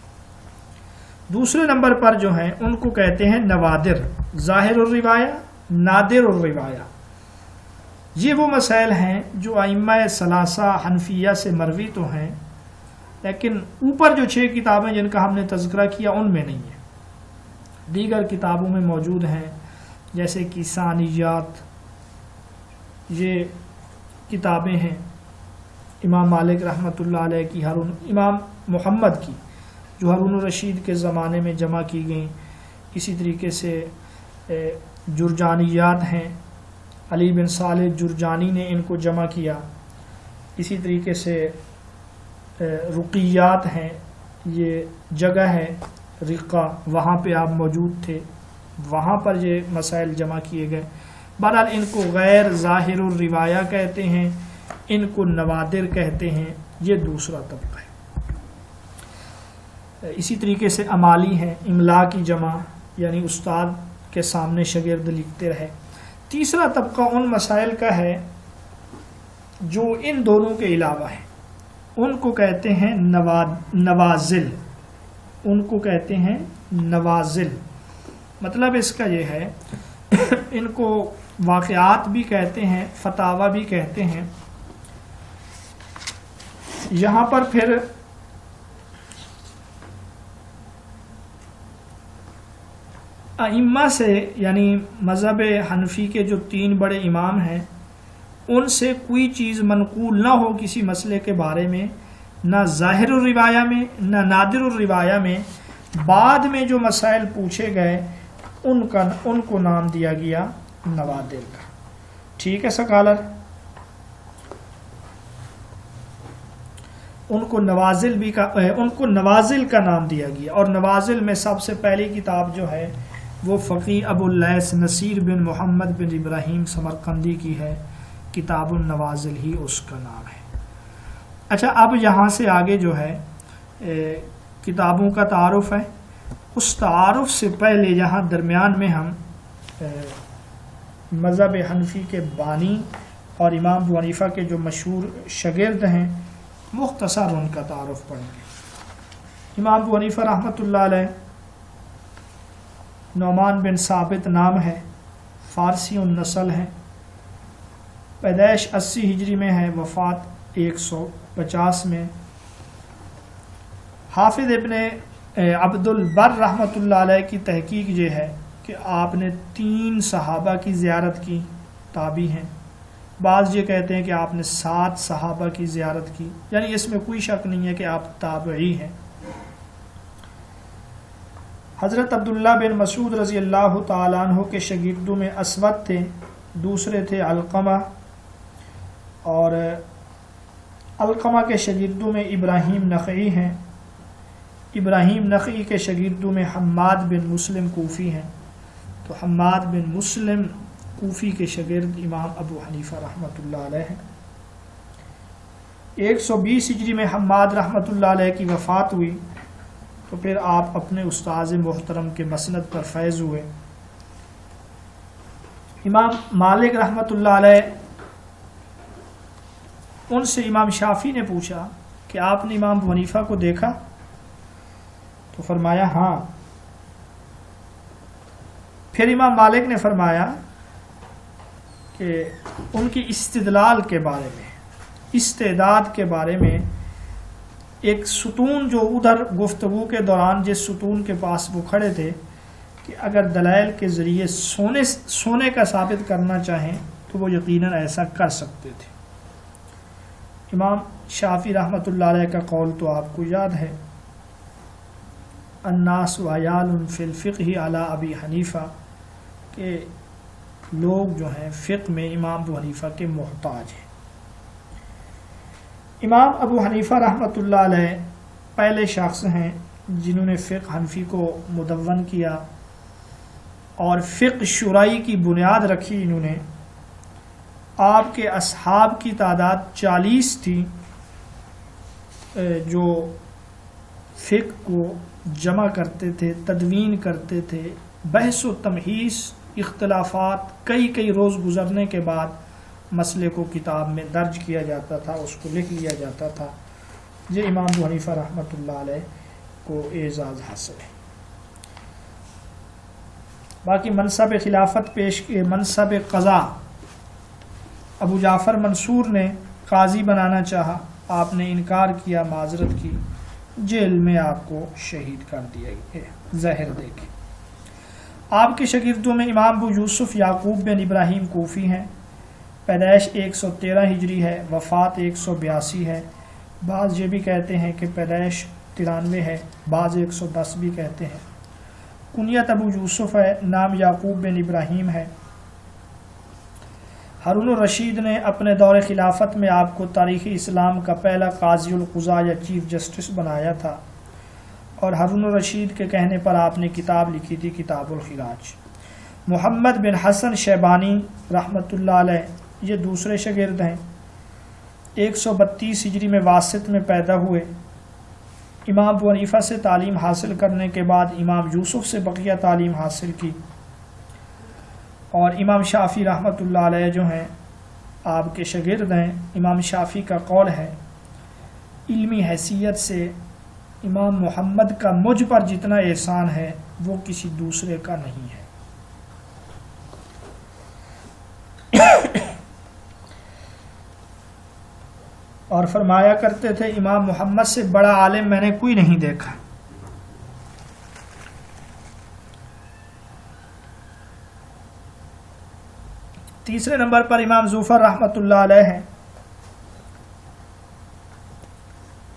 دوسرے نمبر پر جو ہیں ان کو کہتے ہیں نوادر، ظاہر الروایہ، نادر الروایہ۔ یہ وہ مسائل ہیں جو ائمہ ثلاثہ حنفیہ سے مروی تو ہیں، لیکن اوپر جو 6 کتابیں جن کا ہم نے تذکرہ کیا ان میں نہیں ہے، دیگر کتابوں میں موجود ہیں، جیسے کہ ثانیات، یہ کتابیں ہیں امام مالک رحمۃ اللہ علیہ کی، امام محمد کی جو ہارون الرشید کے زمانے میں جمع کی گئیں، اسی طریقے سے جرجانیات ہیں، علی بن صالح جرجانی نے ان کو جمع کیا، اسی طریقے سے رقیات ہیں، یہ جگہ ہے رقہ، وہاں پہ آپ موجود تھے، وہاں پر یہ مسائل جمع کیے گئے۔ بہرحال ان کو غیر ظاہر الروایہ کہتے ہیں، ان کو نوادر کہتے ہیں، یہ دوسرا طبقہ ہے۔ اسی طریقے سے امالی ہیں، املا کی جمع، یعنی استاد کے سامنے شاگرد لکھتے رہے۔ تیسرا طبقہ ان مسائل کا ہے جو ان دونوں کے علاوہ ہیں، ان کو کہتے ہیں نوازل، ان کو کہتے ہیں نوازل۔ مطلب اس کا یہ ہے ان کو واقعات بھی کہتے ہیں، فتاوی بھی کہتے ہیں۔ یہاں پر پھر ائمہ سے، یعنی مذہب حنفی کے جو 3 بڑے امام ہیں، ان سے کوئی چیز منقول نہ ہو کسی مسئلے کے بارے میں، نہ ظاہر الروایہ میں نہ نادر الروایہ میں، بعد میں جو مسائل پوچھے گئے ان کو نام دیا گیا نوادر کا۔ ٹھیک ہے سکالر، ان کو نوازل کا نام دیا گیا، اور نوازل میں سب سے پہلی کتاب جو ہے وہ فقیہ ابو اللیث نصیر بن محمد بن ابراہیم سمرقندی کی ہے، کتاب النوازل ہی اس کا نام ہے۔ اچھا، اب یہاں سے آگے جو ہے کتابوں کا تعارف ہے۔ اس تعارف سے پہلے یہاں درمیان میں ہم مذہب حنفی کے بانی اور امام ابو حنیفہ کے جو مشہور شاگرد ہیں مختصر ان کا تعارف پڑھیں گے۔ امام ابو حنیفہ رحمۃ اللہ علیہ، نعمان بن ثابت نام ہے، فارسی النسل ہیں، پیدائش 80 ہجری میں ہے، وفات 150 میں۔ حافظ ابن عبد البر رحمۃ اللہ علیہ کی تحقیق یہ ہے کہ آپ نے 3 صحابہ کی زیارت کی، تابعی ہیں۔ بعض یہ کہتے ہیں کہ آپ نے 7 صحابہ کی زیارت کی، یعنی اس میں کوئی شک نہیں ہے کہ آپ تابعی ہیں۔ حضرت عبداللہ بن مسعود رضی اللہ تعالیٰ عنہ کے شاگردوں میں اسود تھے، دوسرے تھے علقمہ، اور علقمہ کے شاگردوں میں ابراہیم نخعی ہیں، ابراہیم نخعی کے شاگردوں میں حماد بن مسلم کوفی ہیں، تو حماد بن مسلم کوفی کے شاگرد امام ابو حنیفہ رحمۃ اللہ علیہ ہیں۔ 120 ہجری میں حماد رحمۃ اللہ علیہ کی وفات ہوئی، تو پھر آپ اپنے استاذ محترم کے مسند پر فیض ہوئے۔ امام مالک رحمۃ اللہ علیہ، ان سے امام شافعی نے پوچھا کہ آپ نے امام ابو حنیفہ کو دیکھا؟ تو فرمایا ہاں. پھر امام مالک نے فرمایا کہ ان کی استدلال کے بارے میں، استعداد کے بارے میں، ایک ستون جو ادھر گفتگو کے دوران جس ستون کے پاس وہ کھڑے تھے کہ اگر دلائل کے ذریعے سونے کا ثابت کرنا چاہیں تو وہ یقیناً ایسا کر سکتے تھے. امام شافعی رحمۃ اللہ علیہ کا قول تو آپ کو یاد ہے، الناس عیال فی الفقہ علی ابی حنیفہ، کہ لوگ جو ہیں فقہ میں امام ابو حنیفہ کے محتاج ہیں. امام ابو حنیفہ رحمۃ اللہ علیہ پہلے شخص ہیں جنہوں نے فقہ حنفی کو مدون کیا اور فقہ شرعی کی بنیاد رکھی. انہوں نے، آپ کے اصحاب کی تعداد 40 تھی جو فقہ کو جمع کرتے تھے، تدوین کرتے تھے. بحث و تمحیص، اختلافات کئی روز گزرنے کے بعد مسئلے کو کتاب میں درج کیا جاتا تھا، اس کو لکھ لیا جاتا تھا. یہ امام ابو حنیفہ رحمۃ اللہ علیہ کو اعزاز حاصل ہے. باقی منصب خلافت پیش کے، منصب قضا ابو جعفر منصور نے قاضی بنانا چاہا، آپ نے انکار کیا، معذرت کی، جیل میں آپ کو شہید کر دیا گیا زہر دے کے. آپ کے شاگردوں میں امام ابو یوسف یعقوب بن ابراہیم کوفی ہیں. پیدائش 113 ہجری ہے، وفات 182 ہے. بعض یہ بھی کہتے ہیں کہ پیدائش 93 ہے، بعض 110 بھی کہتے ہیں. کنیت ابو یوسف ہے، نام یعقوب بن ابراہیم ہے. ہارون الرشید نے اپنے دور خلافت میں آپ کو تاریخ اسلام کا پہلا قاضی القضاء یا چیف جسٹس بنایا تھا، اور ہارون الرشید کے کہنے پر آپ نے کتاب لکھی تھی، کتاب الخراج. محمد بن حسن شیبانی رحمۃ اللہ علیہ یہ دوسرے شاگرد ہیں. 132 ہجری میں واسط میں پیدا ہوئے. امام ابو حنیفہ سے تعلیم حاصل کرنے کے بعد امام یوسف سے بقیہ تعلیم حاصل کی، اور امام شافعی رحمۃ اللہ علیہ جو ہیں آپ کے شاگرد ہیں. امام شافعی کا قول ہے علمی حیثیت سے امام محمد کا مجھ پر جتنا احسان ہے وہ کسی دوسرے کا نہیں ہے. اور فرمایا کرتے تھے امام محمد سے بڑا عالم میں نے کوئی نہیں دیکھا. تیسرے نمبر پر امام زوفر رحمۃ اللہ علیہ ہیں.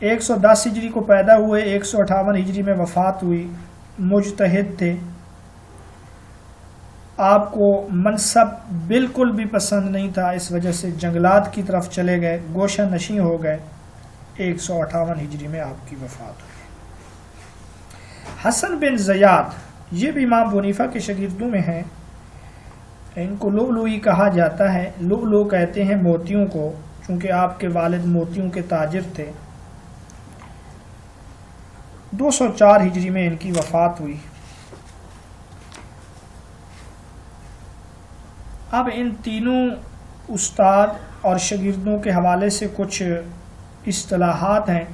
110 ہجری کو پیدا ہوئے، 158 ہجری میں وفات ہوئی. مجتہد تھے. آپ کو منصب بالکل بھی پسند نہیں تھا، اس وجہ سے جنگلات کی طرف چلے گئے، گوشہ نشیں ہو گئے. 158 ہجری میں آپ کی وفات ہوئی. حسن بن زیاد یہ بھی امام ابو حنیفہ کے شاگردوں میں ہیں. ان کو لؤلؤی کہا جاتا ہے. لؤلؤ کہتے ہیں موتیوں کو، چونکہ آپ کے والد موتیوں کے تاجر تھے. 204 ہجری میں ان کی وفات ہوئی. اب ان تینوں استاد اور شاگردوں کے حوالے سے کچھ اصطلاحات ہیں.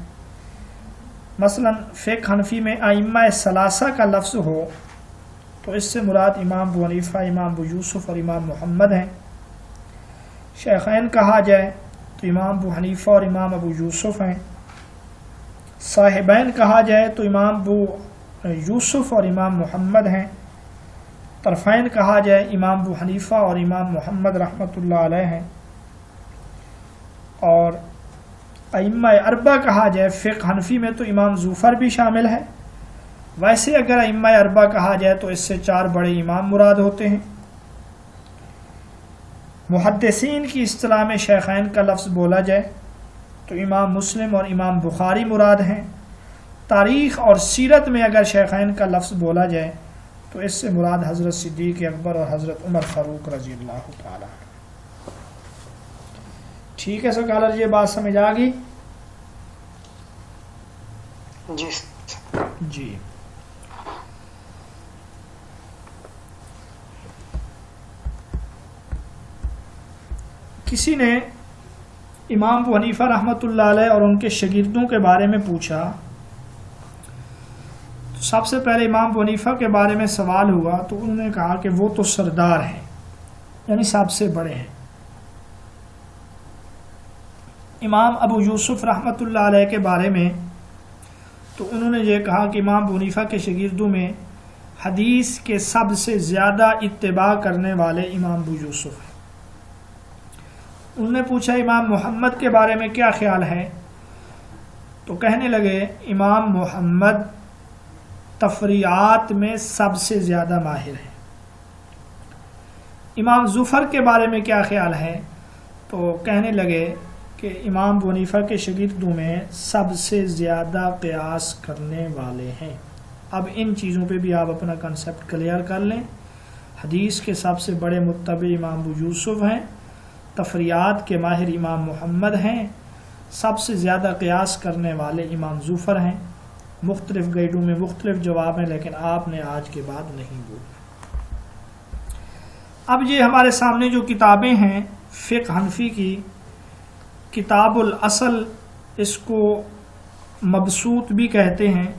مثلا فقہ حنفی میں ائمہ ثلاثہ کا لفظ ہو تو اس سے مراد امام ابو حنیفہ، امام ابو یوسف اور امام محمد ہیں. شیخین کہا جائے تو امام ابو حنیفہ اور امام ابو یوسف ہیں. صاحبین کہا جائے تو امام ابو یوسف اور امام محمد ہیں. طرفین کہا جائے امام ابو حنیفہ اور امام محمد رحمۃ اللہ علیہ ہیں. اور ائمہ اربعہ کہا جائے فقہ حنفی میں تو امام زوفر بھی شامل ہے. ویسے اگر ائمہ اربعہ کہا جائے تو اس سے 4 بڑے امام مراد ہوتے ہیں. محدثین کی اصطلاح میں شیخین کا لفظ بولا جائے تو امام مسلم اور امام بخاری مراد ہیں. تاریخ اور سیرت میں اگر شیخین کا لفظ بولا جائے تو اس سے مراد حضرت صدیق اکبر اور حضرت عمر فاروق رضی اللہ تعالی. ٹھیک ہے سکالر، یہ بات سمجھ آ گئی؟ جی. کسی نے امام ابو حنیفہ رحمۃ اللہ علیہ اور ان کے شاگردوں کے بارے میں پوچھا، سب سے پہلے امام ابو حنیفہ کے بارے میں سوال ہوا تو انہوں نے کہا کہ وہ تو سردار ہیں، یعنی سب سے بڑے ہیں۔ امام ابو یوسف رحمۃ اللہ علیہ کے بارے میں تو انہوں نے یہ کہا کہ امام ابو حنیفہ کے شاگردوں میں حدیث کے سب سے زیادہ اتباع کرنے والے امام ابو یوسف ہیں۔ انہوں نے پوچھا امام محمد کے بارے میں کیا خیال ہے، تو کہنے لگے امام محمد تفریعات میں سب سے زیادہ ماہر ہیں۔ امام زفر کے بارے میں کیا خیال ہے، تو کہنے لگے کہ امام ابو حنیفہ کے شاگردوں میں سب سے زیادہ قیاس کرنے والے ہیں۔ اب ان چیزوں پہ بھی آپ اپنا کنسپٹ کلیئر کر لیں۔ حدیث کے سب سے بڑے متبع امام ابو یوسف ہیں، تفریعات کے ماہر امام محمد ہیں، سب سے زیادہ قیاس کرنے والے امام زفر ہیں۔ مختلف گائیڈوں میں مختلف جواب ہیں، لیکن آپ نے آج کے بعد نہیں بولنا۔ اب یہ ہمارے سامنے جو کتابیں ہیں فقہ حنفی کی، کتاب الاصل اس کو مبسوط بھی کہتے ہیں،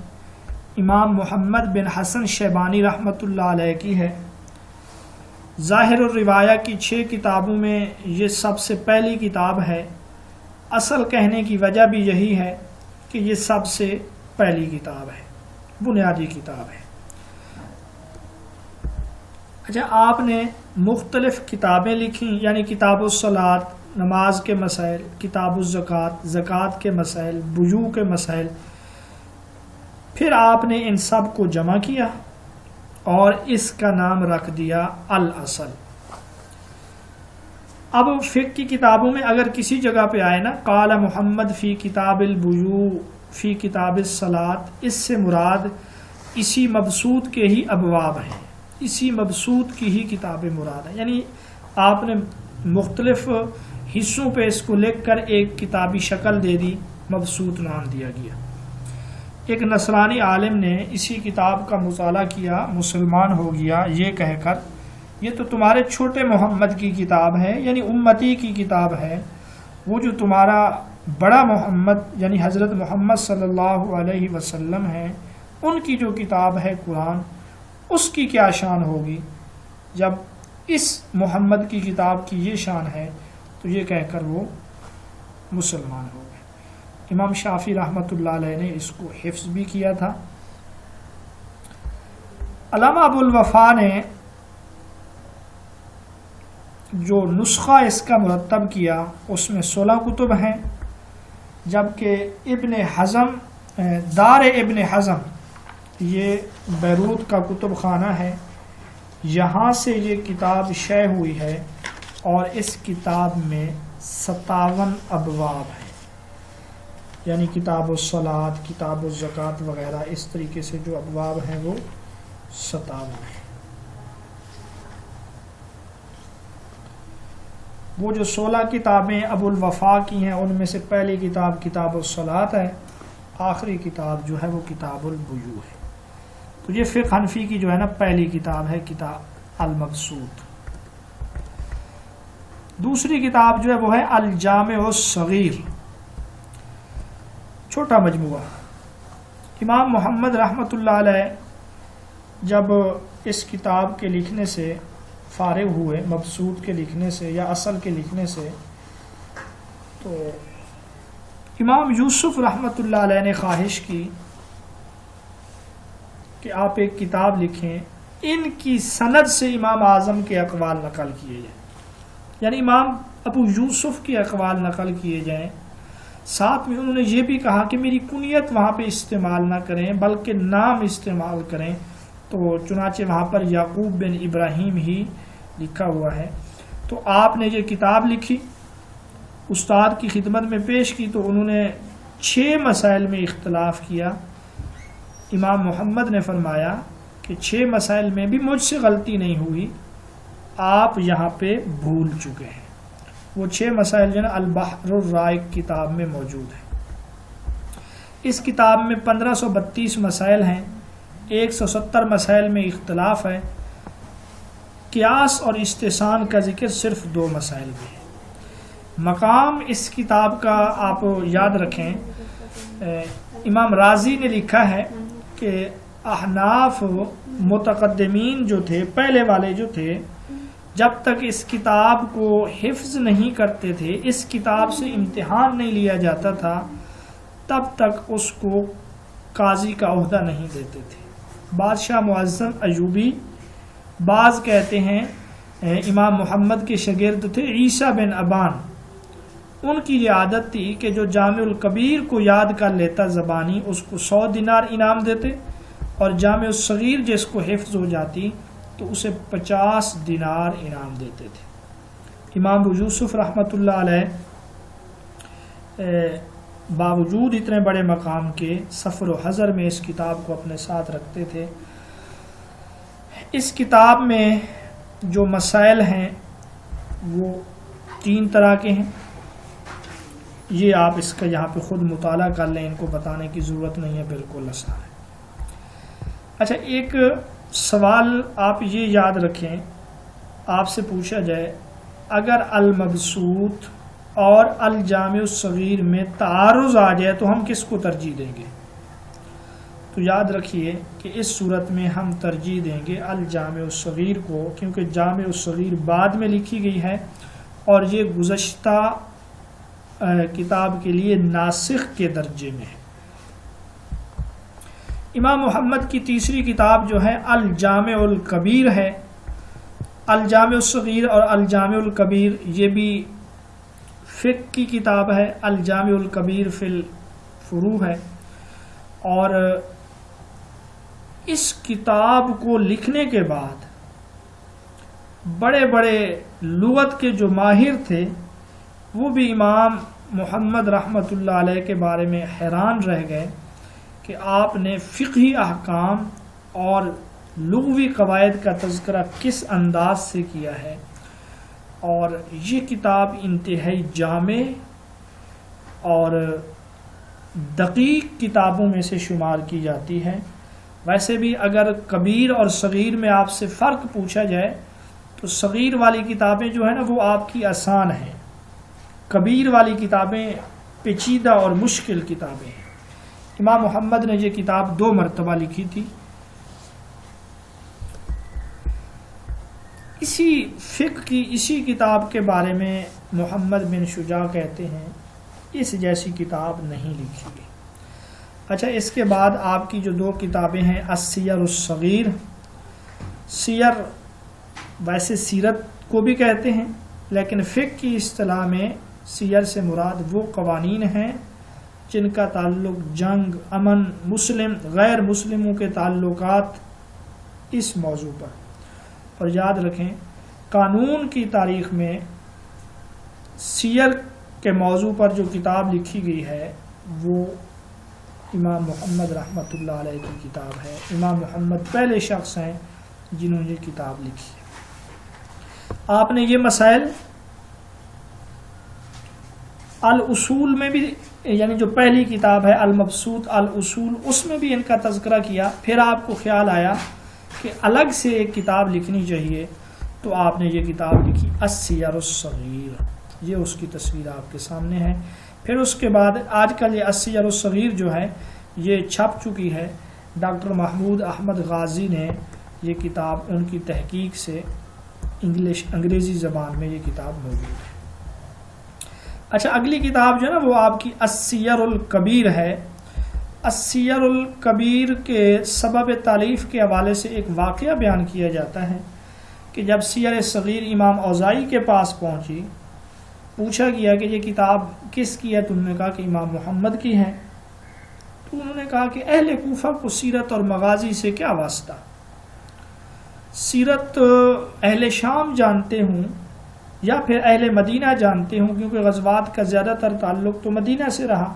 امام محمد بن حسن شیبانی رحمۃ اللہ علیہ کی ہے۔ ظاہر الروایہ کی 6 کتابوں میں یہ سب سے پہلی کتاب ہے۔ اصل کہنے کی وجہ بھی یہی ہے کہ یہ سب سے پہلی کتاب ہے، بنیادی کتاب ہے۔ اچھا، آپ نے مختلف کتابیں لکھی، یعنی کتاب الصلاۃ نماز کے مسائل، کتاب الزکوٰۃ زکوٰۃ کے مسائل، بیوع کے مسائل، پھر آپ نے ان سب کو جمع کیا اور اس کا نام رکھ دیا الاصل۔ اب فقہ کی کتابوں میں اگر کسی جگہ پہ آئے نا قال محمد فی کتاب البیوع فی کتاب الصلاۃ، اس سے مراد اسی مبسوط کے ہی ابواب ہیں، اسی مبسوط کی ہی کتابیں مراد ہیں، یعنی آپ نے مختلف حصوں پہ اس کو لکھ کر ایک کتابی شکل دے دی، مبسوط نام دیا گیا۔ ایک نصرانی عالم نے اسی کتاب کا مطالعہ کیا، مسلمان ہو گیا، یہ کہہ کر یہ تو تمہارے چھوٹے محمد کی کتاب ہے، یعنی امتی کی کتاب ہے، وہ جو تمہارا بڑا محمد یعنی حضرت محمد صلی اللہ علیہ وسلم ہے، ان کی جو کتاب ہے قرآن، اس کی کیا شان ہوگی جب اس محمد کی کتاب کی یہ شان ہے، تو یہ کہہ کر وہ مسلمان ہو گئے۔ امام شافعی رحمۃ اللہ علیہ نے اس کو حفظ بھی کیا تھا۔ علامہ ابو الوفا نے جو نسخہ اس کا مرتب کیا اس میں 16 کتب ہیں، جبکہ ابن حزم دار ابن حزم یہ بیروت کا کتب خانہ ہے، یہاں سے یہ کتاب شائع ہوئی ہے اور اس کتاب میں 57 ابواب ہیں، یعنی کتاب الصلاۃ، کتاب الزکوٰۃ وغیرہ اس طریقے سے جو ابواب ہیں وہ 57 ہیں۔ وہ جو 16 کتابیں ابو الوفا کی ہیں ان میں سے پہلی کتاب کتاب الصلاۃ ہے، آخری کتاب جو ہے وہ کتاب البیوع ہے۔ تو یہ فقہ حنفی کی جو ہے نا پہلی کتاب ہے، کتاب المبسوط۔ دوسری کتاب جو ہے وہ ہے الجامع الصغیر، چھوٹا مجموعہ۔ امام محمد رحمۃ اللہ علیہ جب اس کتاب کے لکھنے سے فارغ ہوئے، مبسوط کے لکھنے سے یا اصل کے لکھنے سے، تو امام یوسف رحمۃ اللہ علیہ نے خواہش کی کہ آپ ایک کتاب لکھیں، ان کی سند سے امام اعظم کے اقوال نقل کیے جائیں، یعنی امام ابو یوسف کے اقوال نقل کیے جائیں۔ ساتھ میں انہوں نے یہ بھی کہا کہ میری کنیت وہاں پہ استعمال نہ کریں بلکہ نام استعمال کریں، تو چنانچہ وہاں پر یعقوب بن ابراہیم ہی لکھا ہوا ہے۔ تو آپ نے یہ کتاب لکھی، استاد کی خدمت میں پیش کی، تو انہوں نے 6 مسائل میں اختلاف کیا۔ امام محمد نے فرمایا کہ 6 مسائل میں بھی مجھ سے غلطی نہیں ہوئی، آپ یہاں پہ بھول چکے ہیں۔ وہ 6 مسائل جو ہے نا البحر الرائق کتاب میں موجود ہیں۔ اس کتاب میں 1532 مسائل ہیں، 170 مسائل میں اختلاف ہے۔ قیاس اور استحسان کا ذکر صرف 2 مسائل میں ہے۔ مقام اس کتاب کا آپ یاد رکھیں، امام رازی نے لکھا ہے کہ احناف متقدمین جو تھے، پہلے والے جو تھے، جب تک اس کتاب کو حفظ نہیں کرتے تھے، اس کتاب سے امتحان نہیں لیا جاتا تھا، تب تک اس کو قاضی کا عہدہ نہیں دیتے تھے۔ بادشاہ معظم ایوبی بعض کہتے ہیں امام محمد کے شاگرد تھے عیسیٰ بن ابان، ان کی یہ عادت تھی کہ جو جامع الکبیر کو یاد کر لیتا زبانی اس کو 100 دینار انعام دیتے، اور جامع الصغیر جس کو حفظ ہو جاتی تو اسے 50 دینار انعام دیتے تھے۔ امام ابو یوسف رحمۃ اللہ علیہ باوجود اتنے بڑے مقام کے سفر و حضر میں اس کتاب کو اپنے ساتھ رکھتے تھے۔ اس کتاب میں جو مسائل ہیں وہ 3 طرح کے ہیں، یہ آپ اس کا یہاں پہ خود مطالعہ کر لیں، ان کو بتانے کی ضرورت نہیں ہے، بالکل آسان ہے۔ اچھا، ایک سوال آپ یہ یاد رکھیں، آپ سے پوچھا جائے اگر المبسوط اور الجامع الصغیر میں تعارض آ جائے تو ہم کس کو ترجیح دیں گے؟ تو یاد رکھیے کہ اس صورت میں ہم ترجیح دیں گے الجامع الصغیر کو، کیونکہ جامع الصغیر بعد میں لکھی گئی ہے اور یہ گزشتہ کتاب کے لیے ناسخ کے درجے میں ہے۔ امام محمد کی تیسری کتاب جو ہے الجامع الکبیر ہے۔ الجامع الصغیر اور الجامع الکبیر یہ بھی فقہ کی کتاب ہے، الجامع الکبیر فی الفروع ہے، اور اس کتاب کو لکھنے کے بعد بڑے بڑے لغت کے جو ماہر تھے وہ بھی امام محمد رحمۃ اللہ علیہ کے بارے میں حیران رہ گئے کہ آپ نے فقہی احکام اور لغوی قواعد کا تذکرہ کس انداز سے کیا ہے، اور یہ کتاب انتہائی جامع اور دقیق کتابوں میں سے شمار کی جاتی ہے۔ ویسے بھی اگر کبیر اور صغیر میں آپ سے فرق پوچھا جائے تو صغیر والی کتابیں جو ہیں نا وہ آپ کی آسان ہیں، کبیر والی کتابیں پیچیدہ اور مشکل کتابیں ہیں۔ امام محمد نے یہ کتاب 2 مرتبہ لکھی تھی۔ اسی فقہ کی اسی کتاب کے بارے میں محمد بن شجاع کہتے ہیں اس جیسی کتاب نہیں لکھی گئی۔ اچھا، اس کے بعد آپ کی جو 2 کتابیں ہیں السیر الصغیر، سیر ویسے سیرت کو بھی کہتے ہیں لیکن فقہ کی اصطلاح میں سیر سے مراد وہ قوانین ہیں جن کا تعلق جنگ، امن، مسلم غیر مسلموں کے تعلقات اس موضوع پر۔ اور یاد رکھیں قانون کی تاریخ میں سیر کے موضوع پر جو کتاب لکھی گئی ہے وہ امام محمد رحمۃ اللہ علیہ کی کتاب ہے۔ امام محمد پہلے شخص ہیں جنہوں نے یہ کتاب لکھی ہے۔ آپ نے یہ مسائل الاصول میں بھی، یعنی جو پہلی کتاب ہے المبسوط الاصول، اس میں بھی ان کا تذکرہ کیا، پھر آپ کو خیال آیا کہ الگ سے ایک کتاب لکھنی چاہیے تو آپ نے یہ کتاب لکھی السیر الصغیر، یہ اس کی تصویر آپ کے سامنے ہے۔ پھر اس کے بعد آج کل یہ السیر الصغیر جو ہے یہ چھپ چکی ہے، ڈاکٹر محمود احمد غازی نے یہ کتاب ان کی تحقیق سے انگریزی زبان میں یہ کتاب موجود ہے۔ اچھا، اگلی کتاب جو ہے نا وہ آپ کی السیر الکبیر ہے۔ السیر الکبیر کے سبب تالیف کے حوالے سے ایک واقعہ بیان کیا جاتا ہے کہ جب سیر صغیر امام اوزاعی کے پاس پہنچی، پوچھا گیا کہ یہ کتاب کس کی ہے، تو انہوں نے کہا کہ امام محمد کی ہے۔ تو انہوں نے کہا کہ اہل کوفہ کو سیرت اور مغازی سے کیا واسطہ، سیرت اہل شام جانتے ہوں یا پھر اہل مدینہ جانتے ہوں، کیونکہ غزوات کا زیادہ تر تعلق تو مدینہ سے رہا۔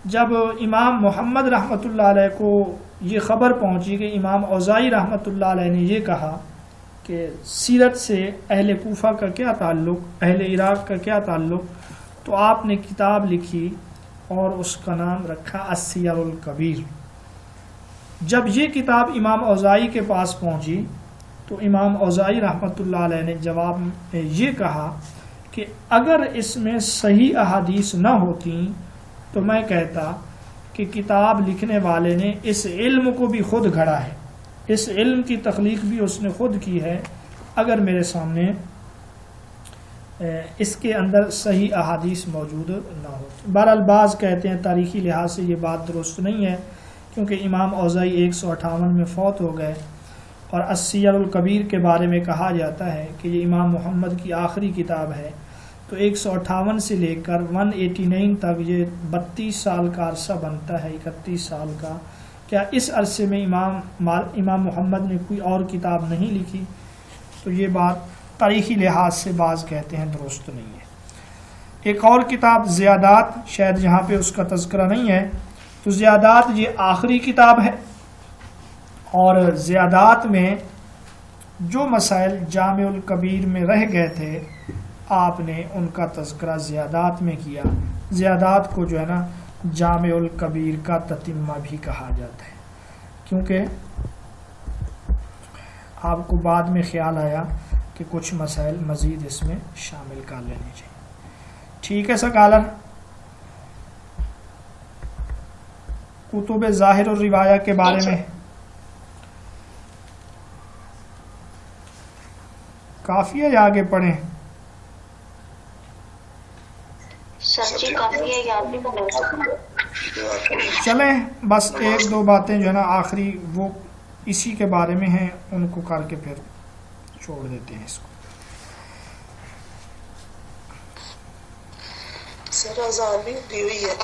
جب امام محمد رحمۃ اللہ علیہ کو یہ خبر پہنچی کہ امام اوزاعی رحمۃ اللہ علیہ نے یہ کہا کہ سیرت سے اہل کوفہ کا کیا تعلق، اہل عراق کا کیا تعلق، تو آپ نے کتاب لکھی اور اس کا نام رکھا السیر الکبیر۔ جب یہ کتاب امام اوزاعی کے پاس پہنچی تو امام اوزاعی رحمۃ اللہ علیہ نے جواب میں یہ کہا کہ اگر اس میں صحیح احادیث نہ ہوتی تو میں کہتا کہ کتاب لکھنے والے نے اس علم کو بھی خود گھڑا ہے، اس علم کی تخلیق بھی اس نے خود کی ہے، اگر میرے سامنے اس کے اندر صحیح احادیث موجود نہ ہو۔ بہرحال بعض کہتے ہیں تاریخی لحاظ سے یہ بات درست نہیں ہے، کیونکہ امام اوزاعی 158 میں فوت ہو گئے، اور السیر الکبیر کے بارے میں کہا جاتا ہے کہ یہ امام محمد کی آخری کتاب ہے، تو 158 سے لے کر 189 تک یہ 32 سال کا عرصہ بنتا ہے، 31 سال کا۔ کیا اس عرصے میں امام محمد نے کوئی اور کتاب نہیں لکھی؟ تو یہ بات تاریخی لحاظ سے بعض کہتے ہیں درست نہیں ہے۔ ایک اور کتاب زیادات، شاید جہاں پہ اس کا تذکرہ نہیں ہے، تو زیادات یہ آخری کتاب ہے، اور زیادات میں جو مسائل جامع الکبیر میں رہ گئے تھے آپ نے ان کا تذکرہ زیادات میں کیا۔ زیادات کو جو ہے نا جامع الکبیر کا تتمہ بھی کہا جاتا ہے، کیونکہ آپ کو بعد میں خیال آیا کہ کچھ مسائل مزید اس میں شامل کر لینے چاہیے۔ ٹھیک ہے سکالر، کتب ظاہر اور روایہ کے بارے میں کافی ہے یا آگے پڑھیں؟ چلیں بس ایک دو باتیں جو ہے نا آخری وہ اسی کے بارے میں ہیں، ان کو کر کے پھر چھوڑ دیتے ہیں اس کو۔ سر آزان بھی دی ہوئی ہے۔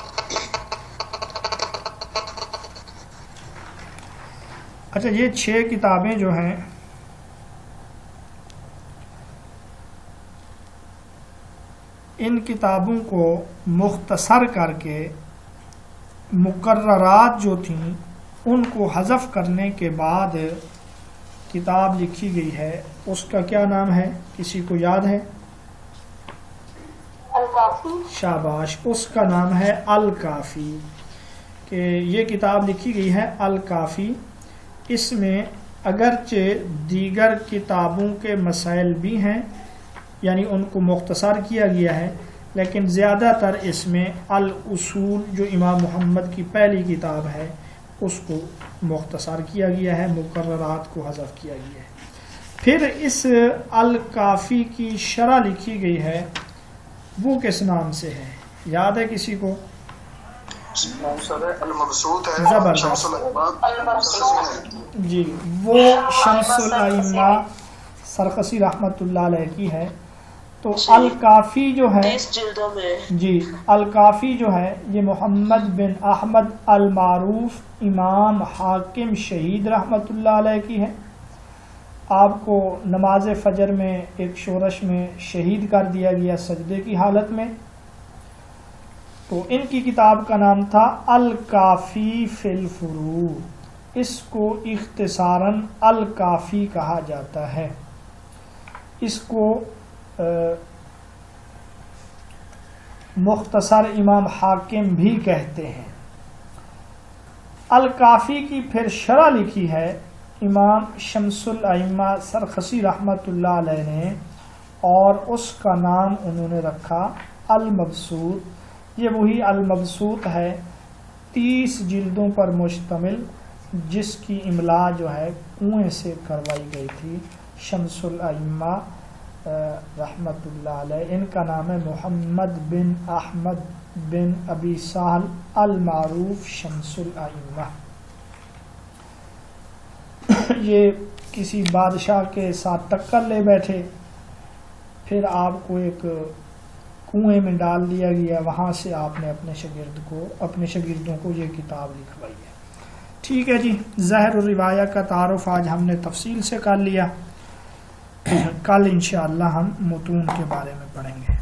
اچھا، یہ 6 کتابیں جو ہیں ان کتابوں کو مختصر کر کے مقررات جو تھیں ان کو حذف کرنے کے بعد کتاب لکھی گئی ہے، اس کا کیا نام ہے؟ کسی کو یاد ہے؟ الکافی۔ شاباش، اس کا نام ہے الکافی، کہ یہ کتاب لکھی گئی ہے الکافی۔ اس میں اگرچہ دیگر کتابوں کے مسائل بھی ہیں، یعنی ان کو مختصر کیا گیا ہے، لیکن زیادہ تر اس میں الاصول جو امام محمد کی پہلی کتاب ہے اس کو مختصر کیا گیا ہے، مقررات کو حذف کیا گیا ہے۔ پھر اس الکافی کی شرح لکھی گئی ہے، وہ کس نام سے ہے؟ یاد ہے کسی کو؟ زبردست جی، وہ شمس الائمہ سرخسی رحمۃ اللہ علیہ کی ہے۔ تو الکافی جو ہے جی، الکافی جو ہے یہ محمد بن احمد المعروف امام حاکم شہید رحمۃ اللہ علیہ کی ہے۔ آپ کو نماز فجر میں ایک شورش میں شہید کر دیا گیا سجدے کی حالت میں۔ تو ان کی کتاب کا نام تھا الکافی فی الفروع، اس کو اختصاراً الکافی کہا جاتا ہے۔ اس کو مختصر امام حاکم بھی کہتے ہیں۔ الکافی کی پھر شرح لکھی ہے امام شمس الائمہ سرخسی رحمۃ اللہ علیہ نے، اور اس کا نام انہوں نے رکھا المبسوط۔ یہ وہی المبسوط ہے 30 جلدوں پر مشتمل، جس کی املا جو ہے کنویں سے کروائی گئی تھی۔ شمس الائمہ رحمۃ اللہ علیہ، ان کا نام ہے محمد بن احمد بن ابی سہل المعروف شمس الائمہ۔ یہ کسی بادشاہ کے ساتھ ٹکر لے بیٹھے، پھر آپ کو ایک کنویں میں ڈال دیا گیا، وہاں سے آپ نے اپنے شاگردوں کو یہ کتاب لکھوائی ہے۔ ٹھیک ہے جی، ظاہر و روایہ کا تعارف آج ہم نے تفصیل سے کر لیا، کل انشاءاللہ ہم متون کے بارے میں پڑھیں گے۔